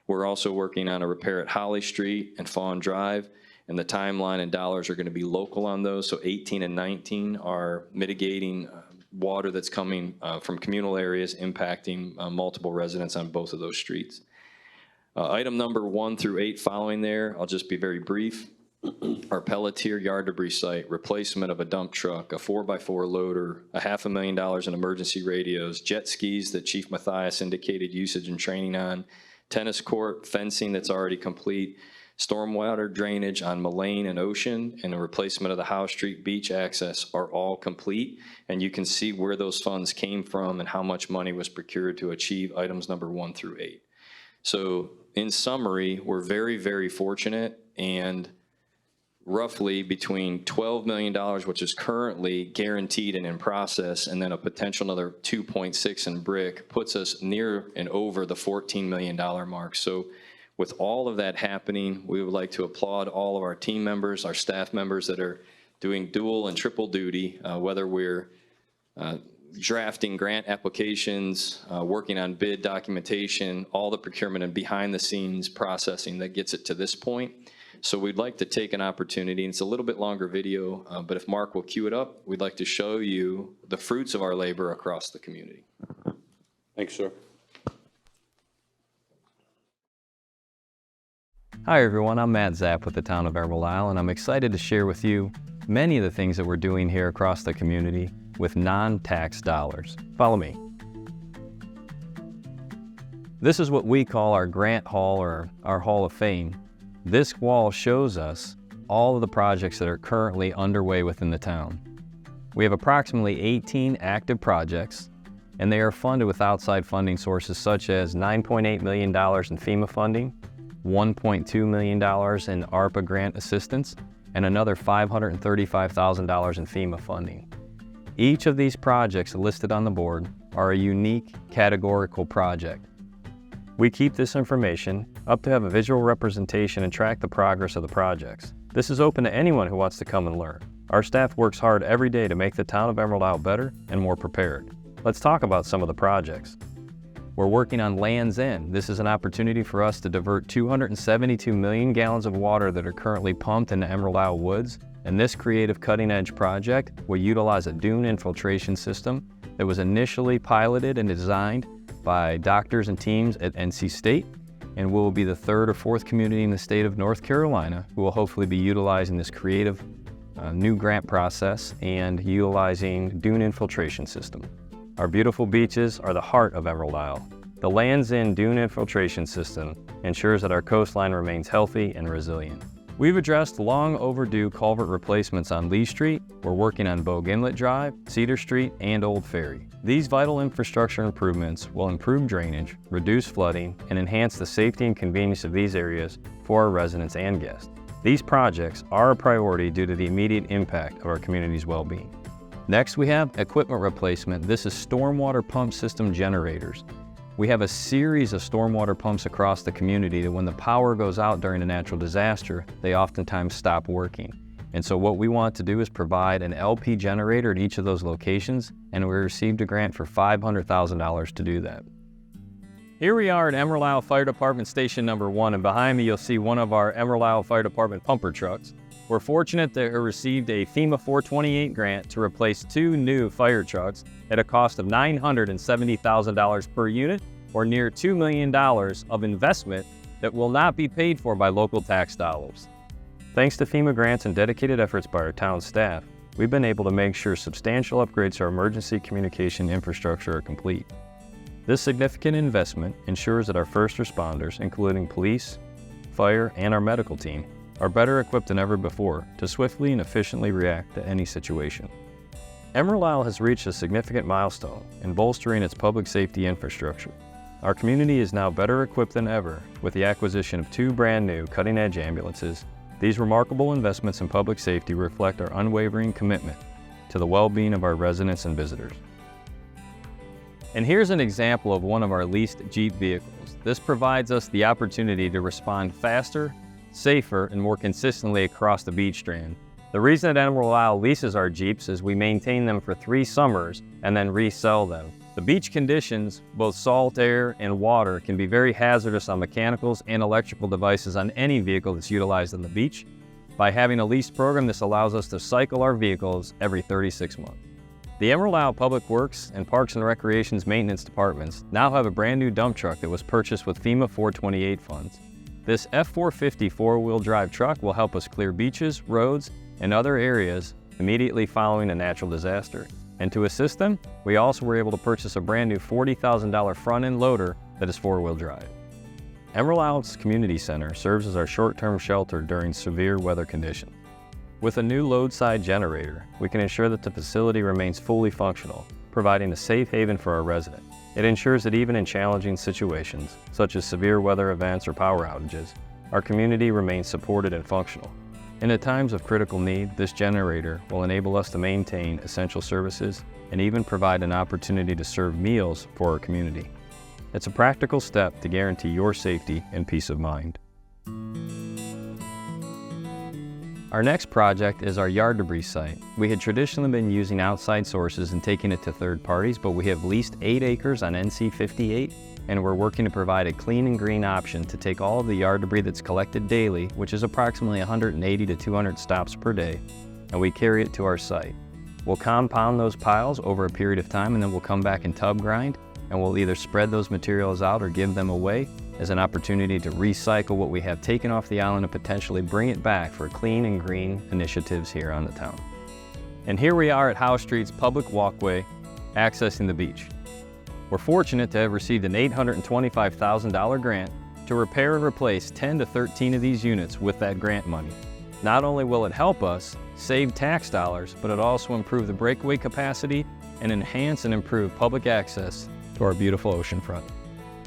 We're also working on a repair at Holly Street and Fawn Drive, and the timeline and dollars are going to be local on those. So 18 and 19 are mitigating water that's coming from communal areas impacting multiple residents on both of those streets. Item number 1 through 8 following there, I'll just be very brief. Our Pelletier yard debris site, replacement of a dump truck, a 4x4 loader, $500,000 in emergency radios, jet skis that Chief Mathias indicated usage and training on, tennis court, fencing that's already complete, Stormwater drainage on Mullane and Ocean and the replacement of the Howe Street beach access are all complete. And you can see where those funds came from and how much money was procured to achieve items number 1 through 8. So in summary, we're very, very fortunate, and roughly between $12 million, which is currently guaranteed and in process, and then a potential another 2.6 in brick, puts us near and over the $14 million mark. So with all of that happening, we would like to applaud all of our team members, our staff members that are doing dual and triple duty, whether we're drafting grant applications, working on bid documentation, all the procurement and behind the scenes processing that gets it to this point. So we'd like to take an opportunity, and it's a little bit longer video, but if Mark will cue it up, we'd like to show you the fruits of our labor across the community. Thanks, sir. Hi everyone, I'm Matt Zapp with the Town of Emerald Isle, and I'm excited to share with you many of the things that we're doing here across the community with non-tax dollars. Follow me. This is what we call our grant hall, or our Hall of Fame. This wall shows us all of the projects that are currently underway within the town. We have approximately 18 active projects, and they are funded with outside funding sources such as $9.8 million in FEMA funding, $1.2 million in ARPA grant assistance, and another $535,000 in FEMA funding. Each of these projects listed on the board are a unique categorical project. We keep this information up to have a visual representation and track the progress of the projects. This is open to anyone who wants to come and learn. Our staff works hard every day to make the town of Emerald Isle better and more prepared. Let's talk about some of the projects. We're working on Land's End. This is an opportunity for us to divert 272 million gallons of water that are currently pumped into Emerald Isle woods. And this creative cutting-edge project will utilize a dune infiltration system that was initially piloted and designed by doctors and teams at NC State, and will be the 3rd or 4th community in the state of North Carolina who will hopefully be utilizing this creative new grant process and utilizing dune infiltration system. Our beautiful beaches are the heart of Emerald Isle. The Land's End dune infiltration system ensures that our coastline remains healthy and resilient. We've addressed long overdue culvert replacements on Lee Street. We're working on Bogue Inlet Drive, Cedar Street, and Old Ferry. These vital infrastructure improvements will improve drainage, reduce flooding, and enhance the safety and convenience of these areas for our residents and guests. These projects are a priority due to the immediate impact of our community's well-being. Next, we have equipment replacement. This is stormwater pump system generators. We have a series of stormwater pumps across the community that when the power goes out during a natural disaster, they oftentimes stop working. And so what we want to do is provide an LP generator at each of those locations, and we received a grant for $500,000 to do that. Here we are at Emerald Isle Fire Department Station number 1, and behind me you'll see one of our Emerald Isle Fire Department pumper trucks. We're fortunate to have received a FEMA 428 grant to replace 2 new fire trucks at a cost of $970,000 per unit, or near $2 million of investment that will not be paid for by local tax dollars. Thanks to FEMA grants and dedicated efforts by our town staff, we've been able to make sure substantial upgrades to our emergency communication infrastructure are complete. This significant investment ensures that our first responders, including police, fire, and our medical team, are better equipped than ever before to swiftly and efficiently react to any situation. Emerald Isle has reached a significant milestone in bolstering its public safety infrastructure. Our community is now better equipped than ever with the acquisition of 2 brand new cutting-edge ambulances. These remarkable investments in public safety reflect our unwavering commitment to the well-being of our residents and visitors. And here's an example of one of our leased Jeep vehicles. This provides us the opportunity to respond faster, safer, and more consistently across the beach strand. The reason that Emerald Isle leases our Jeeps is we maintain them for 3 summers and then resell them. The beach conditions, both salt air and water, can be very hazardous on mechanicals and electrical devices on any vehicle that's utilized on the beach. By having a lease program, this allows us to cycle our vehicles every 36 months. The Emerald Isle Public Works and Parks and Recreation's maintenance departments now have a brand new dump truck that was purchased with FEMA 428 funds. This F450 4-wheel drive truck will help us clear beaches, roads, and other areas immediately following a natural disaster. And to assist them, we also were able to purchase a brand new $40,000 front-end loader that is 4-wheel drive. Emerald Isles Community Center serves as our short-term shelter during severe weather conditions. With a new load-side generator, we can ensure that the facility remains fully functional, providing a safe haven for our residents. It ensures that even in challenging situations, such as severe weather events or power outages, our community remains supported and functional. In the times of critical need, this generator will enable us to maintain essential services and even provide an opportunity to serve meals for our community. It's a practical step to guarantee your safety and peace of mind. Our next project is our yard debris site. We had traditionally been using outside sources and taking it to third parties, but we have leased 8 acres on NC 58, and we're working to provide a clean and green option to take all of the yard debris that's collected daily, which is approximately 180 to 200 stops per day, and we carry it to our site. We'll compound those piles over a period of time, and then we'll come back and tub grind, and we'll either spread those materials out or give them away as an opportunity to recycle what we have taken off the island and potentially bring it back for clean and green initiatives here on the town. And here we are at Howe Street's public walkway accessing the beach. We're fortunate to have received an $825,000 grant to repair and replace 10 to 13 of these units with that grant money. Not only will it help us save tax dollars, but it also improve the breakaway capacity and enhance and improve public access to our beautiful ocean front.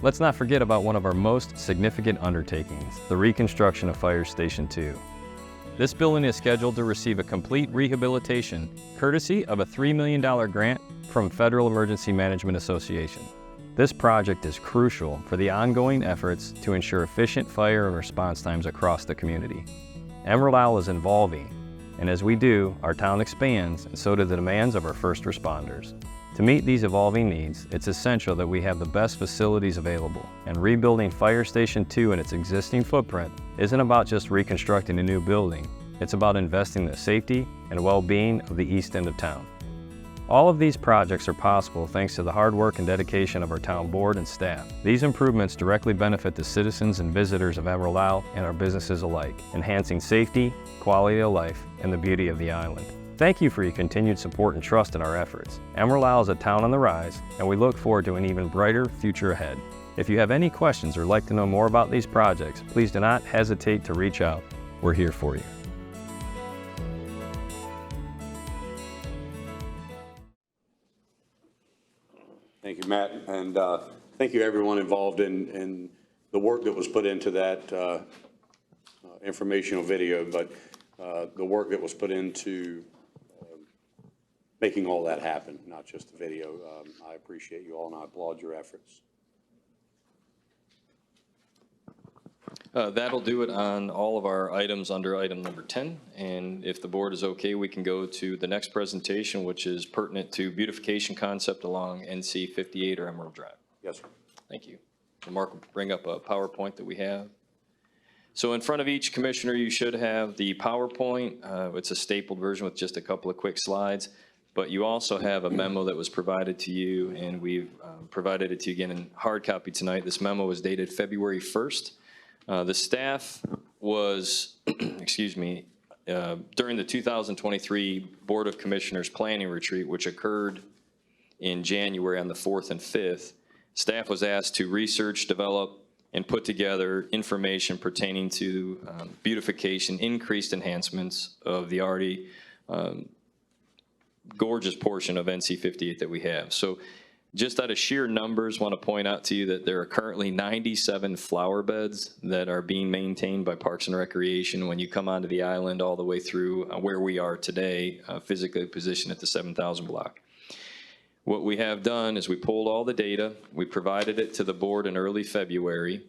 Let's not forget about one of our most significant undertakings, the reconstruction of Fire Station 2. This building is scheduled to receive a complete rehabilitation, courtesy of a $3 million grant from Federal Emergency Management Association. This project is crucial for the ongoing efforts to ensure efficient fire and response times across the community. Emerald Isle is evolving, and as we do, our town expands, and so do the demands of our first responders. To meet these evolving needs, it's essential that we have the best facilities available, and rebuilding Fire Station 2 in its existing footprint isn't about just reconstructing a new building. It's about investing in the safety and well-being of the east end of town. All of these projects are possible thanks to the hard work and dedication of our town board and staff. These improvements directly benefit the citizens and visitors of Emerald Isle and our businesses alike, enhancing safety, quality of life, and the beauty of the island. Thank you for your continued support and trust in our efforts. Emerald Isle is a town on the rise, and we look forward to an even brighter future ahead. If you have any questions or like to know more about these projects, please do not hesitate to reach out. We're here for you. Thank you, Matt, and thank you everyone involved in the work that was put into that informational video, but the work that was put into making all that happen, not just the video. I appreciate you all and I applaud your efforts. That'll do it on all of our items under item number 10. And if the board is okay, we can go to the next presentation, which is pertinent to beautification concept along NC 58 or Emerald Drive. Yes, sir. Thank you. And Mark will bring up a PowerPoint that we have. So in front of each commissioner, you should have the PowerPoint. It's a stapled version with just a couple of quick slides. But you also have a memo that was provided to you, and we've provided it to you again in hard copy tonight. This memo was dated February 1st. The staff was, excuse me, during the 2023 Board of Commissioners Planning Retreat, which occurred in January on the 4th and 5th, staff was asked to research, develop, and put together information pertaining to beautification, increased enhancements of the already gorgeous portion of NC 58 that we have. So just out of sheer numbers, want to point out to you that there are currently 97 flower beds that are being maintained by Parks and Recreation when you come onto the island all the way through where we are today, physically positioned at the 7,000 block. What we have done is we pulled all the data, we provided it to the board in early February.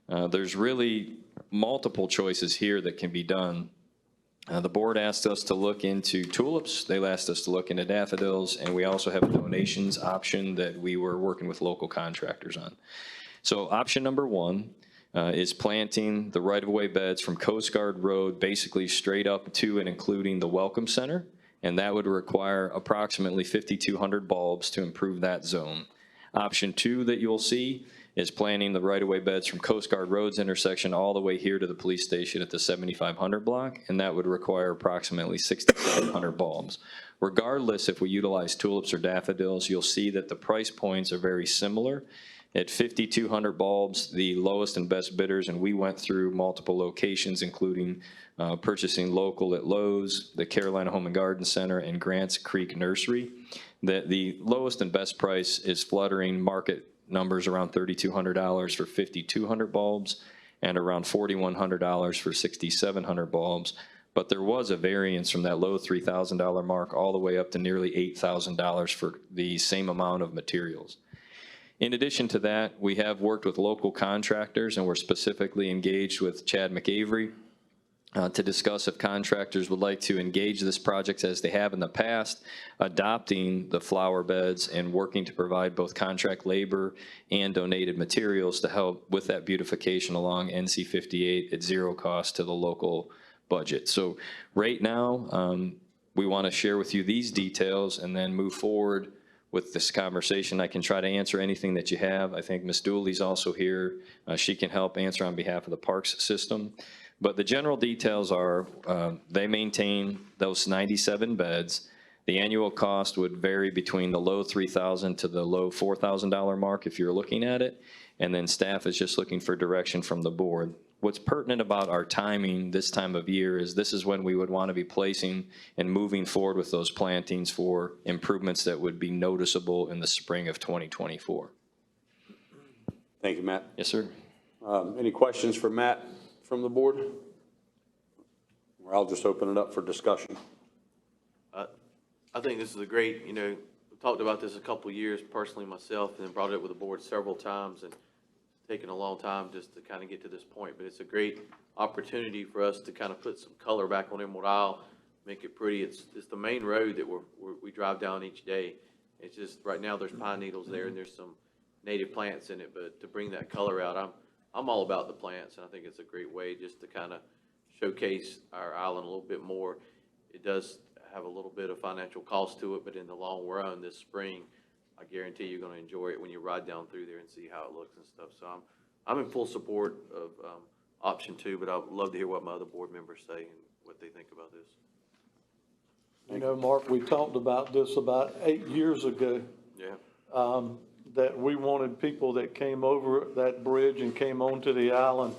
There's really multiple choices here that can be done. The board asked us to look into tulips, they asked us to look into daffodils, and we also have a donations option that we were working with local contractors on. So option number one is planting the right-of-way beds from Coast Guard Road basically straight up to and including the Welcome Center, and that would require approximately 5,200 bulbs to improve that zone. Option two that you'll see is planting the right-of-way beds from Coast Guard Road's intersection all the way here to the police station at the 7,500 block, and that would require approximately 6,700 bulbs. Regardless if we utilize tulips or daffodils, you'll see that the price points are very similar, At 5,200 bulbs, the lowest and best bidders, and we went through multiple locations, including purchasing local at Lowe's, the Carolina Home and Garden Center, and Grants Creek Nursery. The lowest and best price is fluttering market numbers around $3,200 for 5,200 bulbs and around $4,100 for 6,700 bulbs. But there was a variance from that low $3,000 mark all the way up to nearly $8,000 for the same amount of materials. In addition to that, we have worked with local contractors, and we're specifically engaged with Chad McAvery to discuss if contractors would like to engage this project as they have in the past, adopting the flower beds and working to provide both contract labor and donated materials to help with that beautification along NC 58 at zero cost to the local budget. So right now, we want to share with you these details and then move forward with this conversation. I can try to answer anything that you have. I think Ms. Dooley's also here. She can help answer on behalf of the parks system. But the general details are they maintain those 97 beds. The annual cost would vary between the low $3,000 to the low $4,000 mark if you're looking at it. And then staff is just looking for direction from the board. What's pertinent about our timing this time of year is this is when we would want to be placing and moving forward with those plantings for improvements that would be noticeable in the spring of 2024. Thank you, Matt. Yes, sir. Any questions for Matt from the board? Or I'll just open it up for discussion. I think this is a great, we've talked about this a couple of years personally myself, and then brought it up with the board several times, and taken a long time just to kind of get to this point, but it's a great opportunity for us to kind of put some color back on Emerald Isle, make it pretty. It's the main road that we drive down each day. It's just right now there's pine needles there and there's some native plants in it, but to bring that color out, I'm all about the plants, and I think it's a great way just to kind of showcase our island a little bit more. It does have a little bit of financial cost to it, but in the long run this spring, I guarantee you're going to enjoy it when you ride down through there and see how it looks and stuff. So I'm in full support of option 2, but I'd love to hear what my other board members say and what they think about this. Mark, we talked about this about 8 years ago. Yeah. That we wanted people that came over that bridge and came onto the island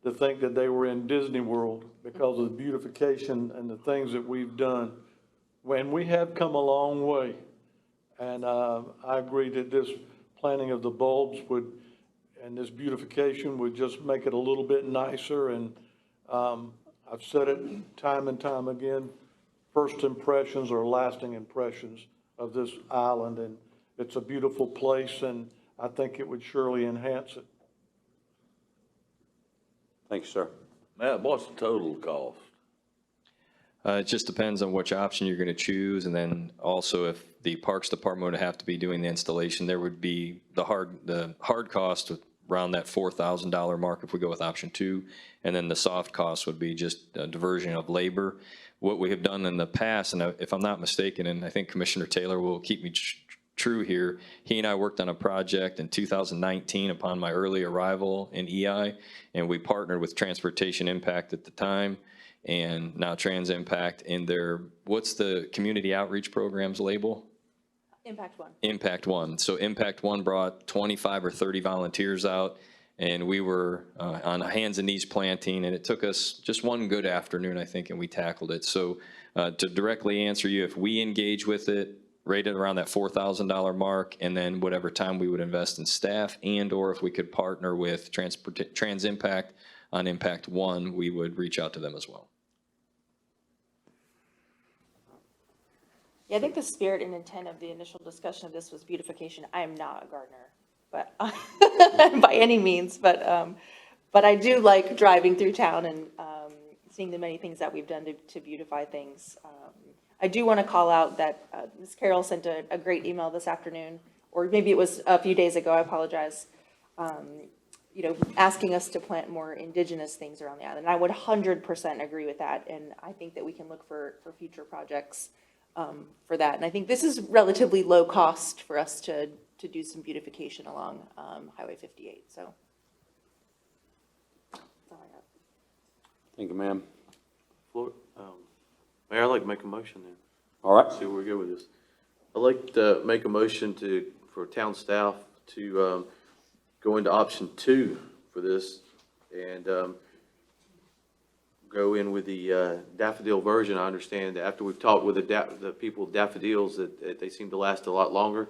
to think that they were in Disney World because of the beautification and the things that we've done. When we have come a long way. And I agree that this planting of the bulbs and this beautification would just make it a little bit nicer. And I've said it time and time again, first impressions are lasting impressions of this island. And it's a beautiful place, and I think it would surely enhance it. Thanks, sir. Matt, what's the total cost? It just depends on which option you're going to choose, and then also if the Parks Department would have to be doing the installation, there would be the hard cost around that $4,000 mark if we go with option 2, and then the soft cost would be just a diversion of labor. What we have done in the past, and if I'm not mistaken, and I think Commissioner Taylor will keep me true here, he and I worked on a project in 2019 upon my early arrival in EI, and we partnered with Transportation Impact at the time, and now Trans Impact in their, what's the community outreach program's label? Impact 1. Impact 1. So Impact 1 brought 25 or 30 volunteers out, and we were on hands and knees planting, and it took us just one good afternoon, I think, and we tackled it. So to directly answer you, if we engage with it, rated around that $4,000 mark, and then whatever time we would invest in staff, and or if we could partner with Trans Impact on Impact 1, we would reach out to them as well. Yeah, I think the spirit and intent of the initial discussion of this was beautification. I am not a gardener, but by any means, but I do like driving through town and seeing the many things that we've done to beautify things. I do want to call out that Ms. Carroll sent a great email this afternoon, or maybe it was a few days ago, I apologize, asking us to plant more indigenous things around the island. And I would 100% agree with that, and I think that we can look for future projects for that. And I think this is relatively low cost for us to do some beautification along Highway 58, so. That's all I got. Thank you, ma'am. Mayor, I'd like to make a motion then. All right. See where we go with this. I'd like to make a motion for town staff to go into option 2 for this and go in with the daffodil version. I understand that after we've talked with the people with daffodils that they seem to last a lot longer,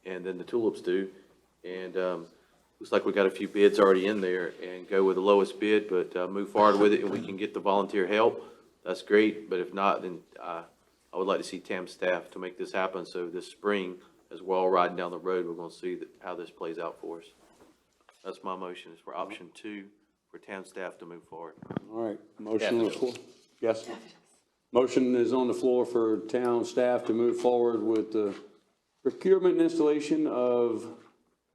and then the tulips do. And looks like we got a few bids already in there, and go with the lowest bid, but move forward with it, and we can get the volunteer help. That's great, but if not, then I would like to see TAM staff to make this happen. So this spring, as we're all riding down the road, we're going to see how this plays out for us. That's my motion, is for option 2 for TAM staff to move forward. All right, motion on the floor. Yes? Motion is on the floor for town staff to move forward with the procurement and installation of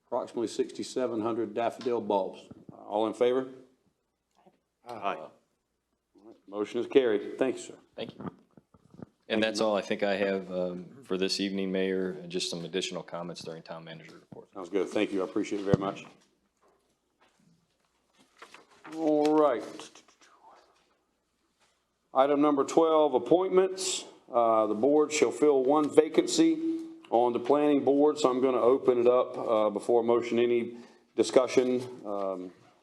approximately 6,700 daffodil bulbs. All in favor? Aye. All right, motion is carried. Thank you, sir. Thank you. And that's all I think I have for this evening, Mayor, and just some additional comments during town manager report. Sounds good. Thank you. I appreciate it very much. All right. Item number 12, appointments. The board shall fill one vacancy on the planning board, so I'm going to open it up before motion. Any discussion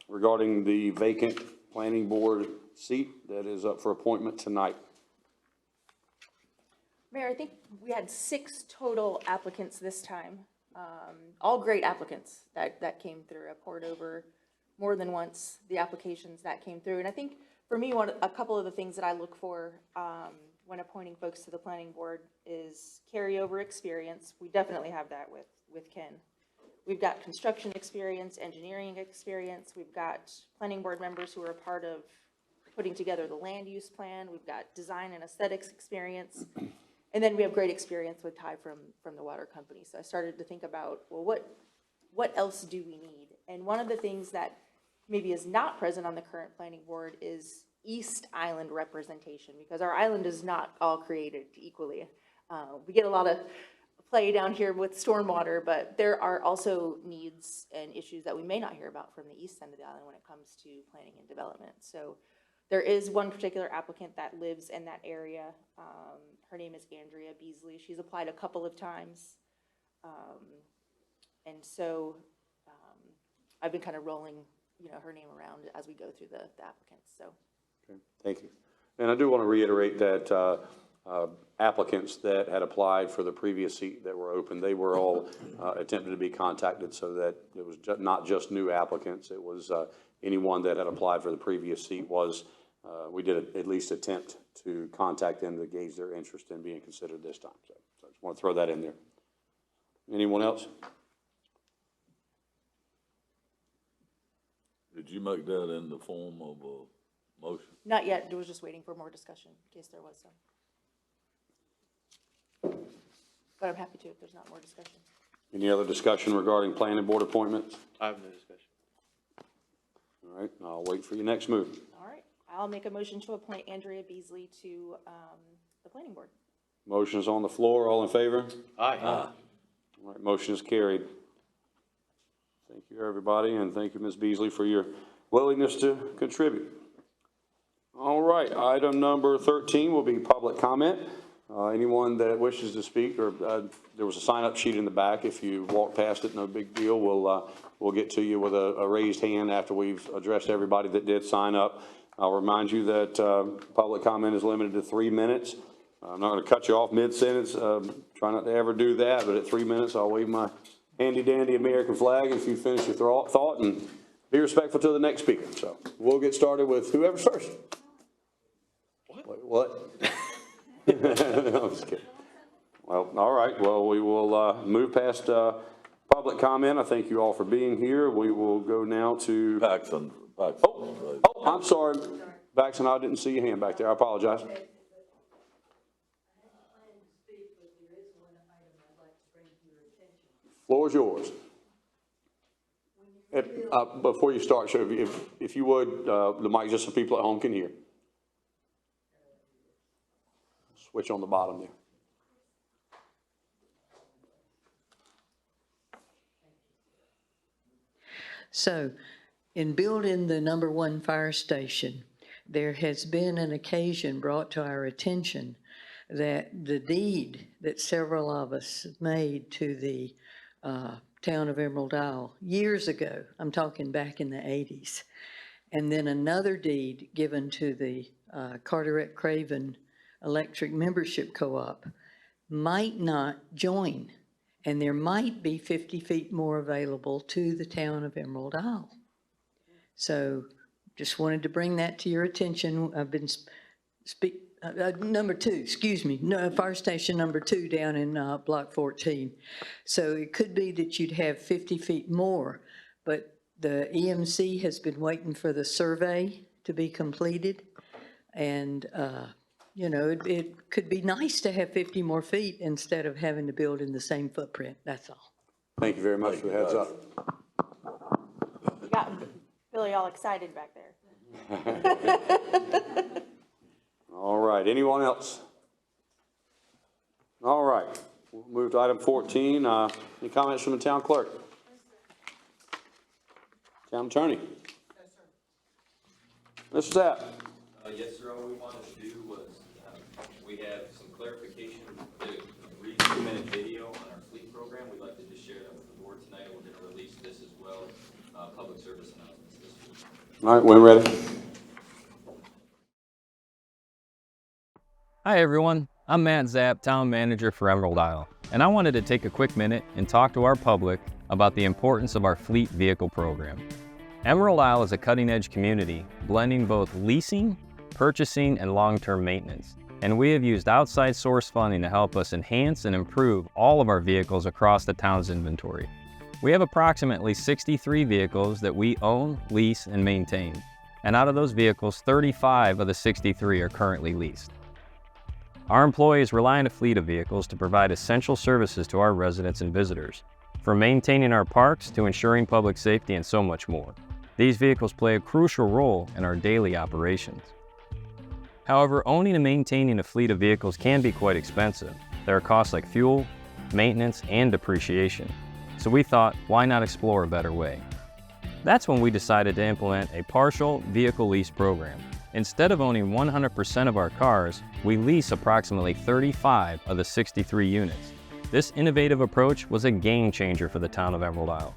regarding the vacant planning board seat that is up for appointment tonight? Mayor, I think we had 6 total applicants this time. All great applicants that came through. I poured over more than once the applications that came through. And I think for me, a couple of the things that I look for when appointing folks to the planning board is carryover experience. We definitely have that with Ken. We've got construction experience, engineering experience. We've got planning board members who are a part of putting together the land use plan. We've got design and aesthetics experience. And then we have great experience with Ty from the water company. So I started to think about, well, what else do we need? And one of the things that maybe is not present on the current planning board is East Island representation, because our island is not all created equally. We get a lot of play down here with stormwater, but there are also needs and issues that we may not hear about from the east end of the island when it comes to planning and development. So there is one particular applicant that lives in that area. Her name is Andrea Beasley. She's applied a couple of times. And so I've been kind of rolling, her name around as we go through the applicants, so. Okay, thank you. And I do want to reiterate that applicants that had applied for the previous seat that were open, they were all attempted to be contacted, so that it was not just new applicants. It was anyone that had applied for the previous seat was, we did at least attempt to contact them to gauge their interest in being considered this time. So I just want to throw that in there. Anyone else? Did you make that in the form of a motion? Not yet. I was just waiting for more discussion in case there was some. But I'm happy to if there's not more discussion. Any other discussion regarding planning board appointments? I have no discussion. All right, I'll wait for your next move. All right. I'll make a motion to appoint Andrea Beasley to the planning board. Motion is on the floor. All in favor? Aye. All right, motion is carried. Thank you, everybody, and thank you, Ms. Beasley, for your willingness to contribute. All right, item number 13 will be public comment. Anyone that wishes to speak, or there was a sign-up sheet in the back. If you walk past it, no big deal. We'll get to you with a raised hand after we've addressed everybody that did sign up. I'll remind you that public comment is limited to 3 minutes. I'm not going to cut you off mid-sentence. Try not to ever do that, but at 3 minutes, I'll wave my handy-dandy American flag if you finish your thought, and be respectful to the next speaker. So we'll get started with whoever's first. What? No, I'm just kidding. Well, all right. Well, we will move past public comment. I thank you all for being here. We will go now to Paxton. Oh, I'm sorry. Baxton, I didn't see your hand back there. I apologize. Floor is yours. Before you start, sir, if you would, the mic just so people at home can hear. Switch on the bottom there. So, in building the #1 fire station, there has been an occasion brought to our attention that the deed that several of us made to the town of Emerald Isle years ago. I'm talking back in the 80s. And then another deed given to the Carteret Craven Electric Membership Co-op might not join. And there might be 50 feet more available to the town of Emerald Isle. So just wanted to bring that to your attention. I've been number 2, excuse me, no, fire station number 2 down in block 14. So it could be that you'd have 50 feet more, but the EMC has been waiting for the survey to be completed. And, you know, it could be nice to have 50 more feet instead of having to build in the same footprint, that's all. Thank you very much for the heads up. You got Billy all excited back there. All right, anyone else? All right, we'll move to item 14. Any comments from the town clerk? Town attorney? Mr. Zapp? Yes, sir. All we wanted to do was, we have some clarification. We did a 2-minute video on our fleet program. We'd like to just share that with the board tonight. We're going to release this as well, public service announcements this week. All right, when ready. Hi everyone, I'm Matt Zapp, Town Manager for Emerald Isle, and I wanted to take a quick minute and talk to our public about the importance of our fleet vehicle program. Emerald Isle is a cutting-edge community, blending both leasing, purchasing, and long-term maintenance, and we have used outside source funding to help us enhance and improve all of our vehicles across the town's inventory. We have approximately 63 vehicles that we own, lease, and maintain, and out of those vehicles, 35 of the 63 are currently leased. Our employees rely on a fleet of vehicles to provide essential services to our residents and visitors, from maintaining our parks to ensuring public safety and so much more. These vehicles play a crucial role in our daily operations. However, owning and maintaining a fleet of vehicles can be quite expensive. There are costs like fuel, maintenance, and depreciation. So we thought, why not explore a better way? That's when we decided to implement a partial vehicle lease program. Instead of owning 100% of our cars, we lease approximately 35 of the 63 units. This innovative approach was a game changer for the town of Emerald Isle.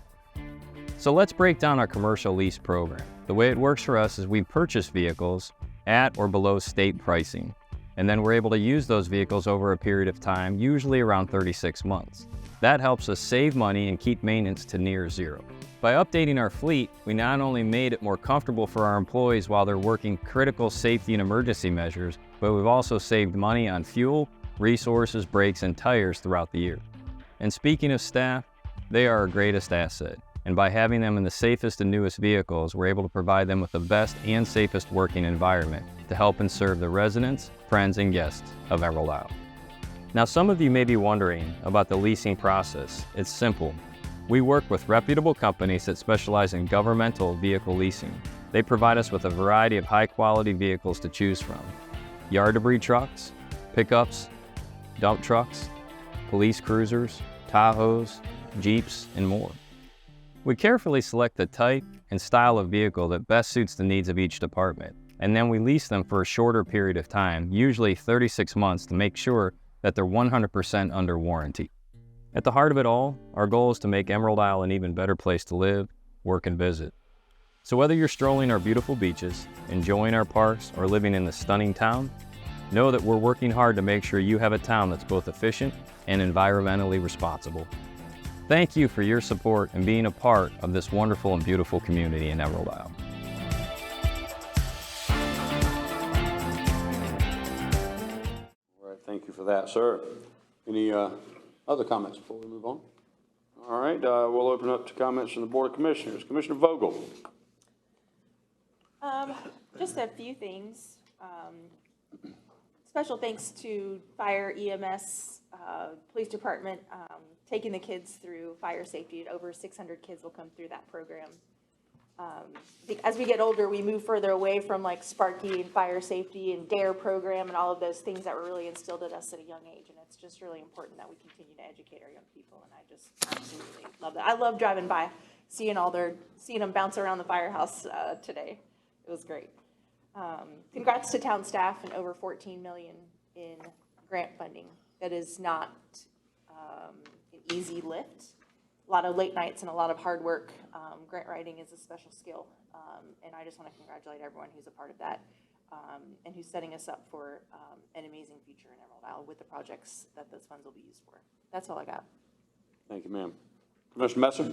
So let's break down our commercial lease program. The way it works for us is we purchase vehicles at or below state pricing, and then we're able to use those vehicles over a period of time, usually around 36 months. That helps us save money and keep maintenance to near zero. By updating our fleet, we not only made it more comfortable for our employees while they're working critical safety and emergency measures, but we've also saved money on fuel, resources, brakes, and tires throughout the year. And speaking of staff, they are our greatest asset. And by having them in the safest and newest vehicles, we're able to provide them with the best and safest working environment to help and serve the residents, friends, and guests of Emerald Isle. Now, some of you may be wondering about the leasing process. It's simple. We work with reputable companies that specialize in governmental vehicle leasing. They provide us with a variety of high-quality vehicles to choose from. Yard debris trucks, pickups, dump trucks, police cruisers, Tahoes, Jeeps, and more. We carefully select the type and style of vehicle that best suits the needs of each department, and then we lease them for a shorter period of time, usually 36 months, to make sure that they're 100% under warranty. At the heart of it all, our goal is to make Emerald Isle an even better place to live, work, and visit. So whether you're strolling our beautiful beaches, enjoying our parks, or living in the stunning town, know that we're working hard to make sure you have a town that's both efficient and environmentally responsible. Thank you for your support and being a part of this wonderful and beautiful community in Emerald Isle. All right, thank you for that, sir. Any other comments before we move on? All right, we'll open up to comments from the Board of Commissioners. Commissioner Vogel. Just a few things. Special thanks to Fire, EMS, Police Department, taking the kids through fire safety. Over 600 kids will come through that program. As we get older, we move further away from like Sparky and fire safety and DARE program and all of those things that were really instilled in us at a young age. And it's just really important that we continue to educate our young people. And I just absolutely love that. I love driving by, seeing them bounce around the firehouse today. It was great. Congrats to town staff and over $14 million in grant funding. That is not an easy lift. a lot of late nights and a lot of hard work. Grant writing is a special skill, and I just want to congratulate everyone who's a part of that, and who's setting us up for an amazing future in Emerald Isle with the projects that those funds will be used for. That's all I got. Thank you, ma'am. Commissioner Messer?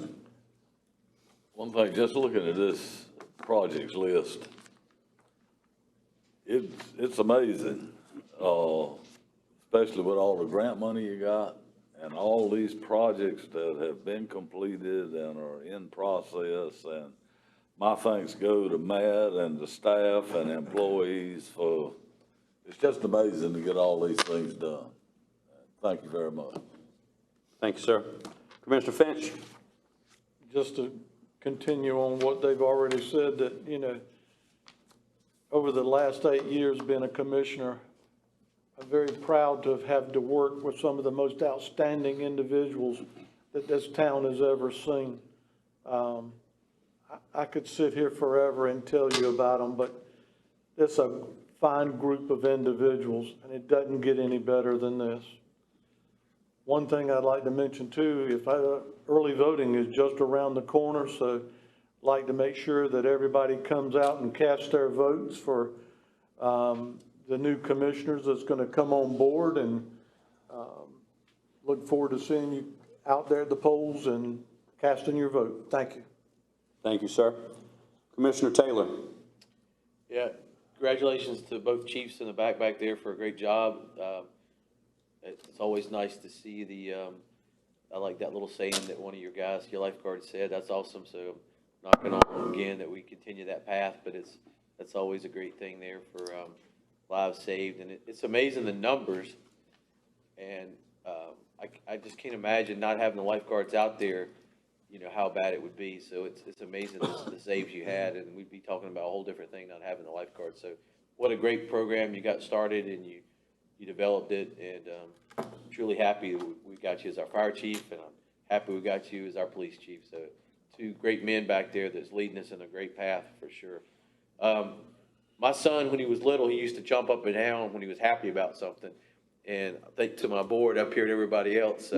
One thing, just looking at this projects list, it's amazing, especially with all the grant money you got and all these projects that have been completed and are in process. And my thanks go to Matt and the staff and employees for, it's just amazing to get all these things done. Thank you very much. Thank you, sir. Commissioner Finch? Just to continue on what they've already said, that, you know, over the last 8 years being a commissioner, I'm very proud to have had to work with some of the most outstanding individuals that this town has ever seen. I could sit here forever and tell you about them, but it's a fine group of individuals, and it doesn't get any better than this. One thing I'd like to mention too, early voting is just around the corner, so I'd like to make sure that everybody comes out and casts their votes for the new commissioners that's going to come on board, and look forward to seeing you out there at the polls and casting your vote. Thank you. Thank you, sir. Commissioner Taylor? Yeah, congratulations to both chiefs in the back there for a great job. It's always nice to see I like that little saying that one of your guys, your lifeguard, said. That's awesome. So knocking on again that we continue that path, but that's always a great thing there for lives saved. And it's amazing the numbers, and I just can't imagine not having the lifeguards out there, you know, how bad it would be. So it's amazing the saves you had, and we'd be talking about a whole different thing not having the lifeguards. So what a great program you got started, and you developed it, and I'm truly happy we got you as our fire chief, and I'm happy we got you as our police chief. So two great men back there that's leading us in a great path for sure. My son, when he was little, he used to jump up and down when he was happy about something. And I think to my board up here and everybody else,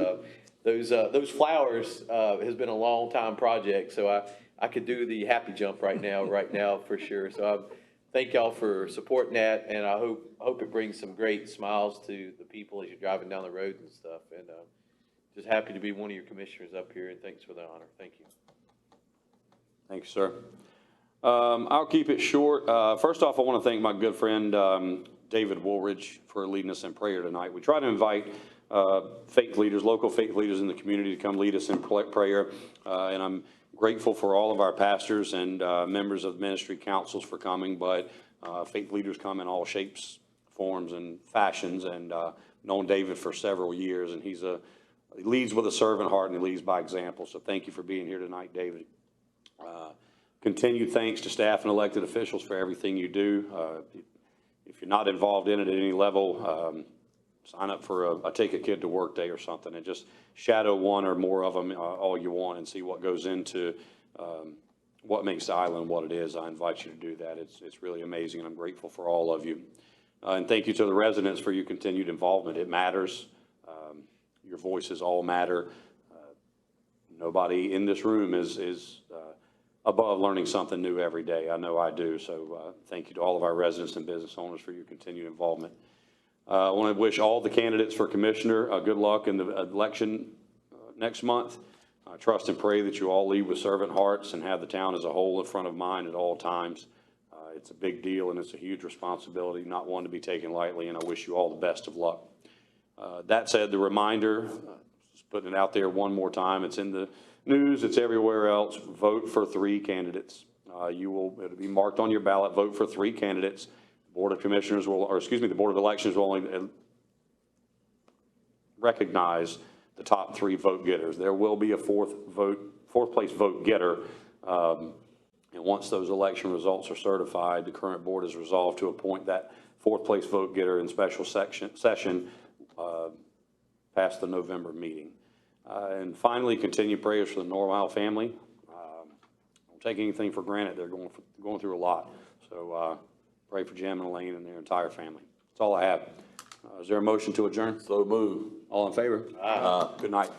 those flowers has been a long time project. So I could do the happy jump right now for sure. So thank y'all for supporting that, and I hope it brings some great smiles to the people as you're driving down the road and stuff. And just happy to be one of your commissioners up here, and thanks for the honor. Thank you. Thank you, sir. I'll keep it short. First off, I want to thank my good friend David Woolridge for leading us in prayer tonight. We try to invite faith leaders, local faith leaders in the community to come lead us in prayer, and I'm grateful for all of our pastors and members of ministry councils for coming, but faith leaders come in all shapes, forms, and fashions, and known David for several years, and he leads with a servant heart, and he leads by example. So thank you for being here tonight, David. Continued thanks to staff and elected officials for everything you do. If you're not involved in it at any level, sign up for a Take a Kid to Work day or something, and just shadow one or more of them all you want, and see what goes into what makes the island what it is. I invite you to do that. It's really amazing, and I'm grateful for all of you. And thank you to the residents for your continued involvement. It matters. Your voices all matter. Nobody in this room is above learning something new every day. I know I do. So thank you to all of our residents and business owners for your continued involvement. I want to wish all the candidates for commissioner good luck in the election next month. I trust and pray that you all lead with servant hearts and have the town as a whole in front of mind at all times. It's a big deal, and it's a huge responsibility, not one to be taken lightly, and I wish you all the best of luck. That said, the reminder, just putting it out there one more time, it's in the news, it's everywhere else. Vote for 3 candidates. It'll be marked on your ballot. Vote for 3 candidates. The Board of Commissioners will, or excuse me, the Board of Elections will only recognize the top 3 vote getters. There will be a fourth place vote getter. And once those election results are certified, the current board is resolved to appoint that 4th place vote getter in special session past the November meeting. And finally, continue prayers for the Norwell Isle family. Don't take anything for granted. They're going through a lot. So pray for Jim and Elaine and their entire family. That's all I have. Is there a motion to adjourn? So moved. All in favor? Aye. Good night.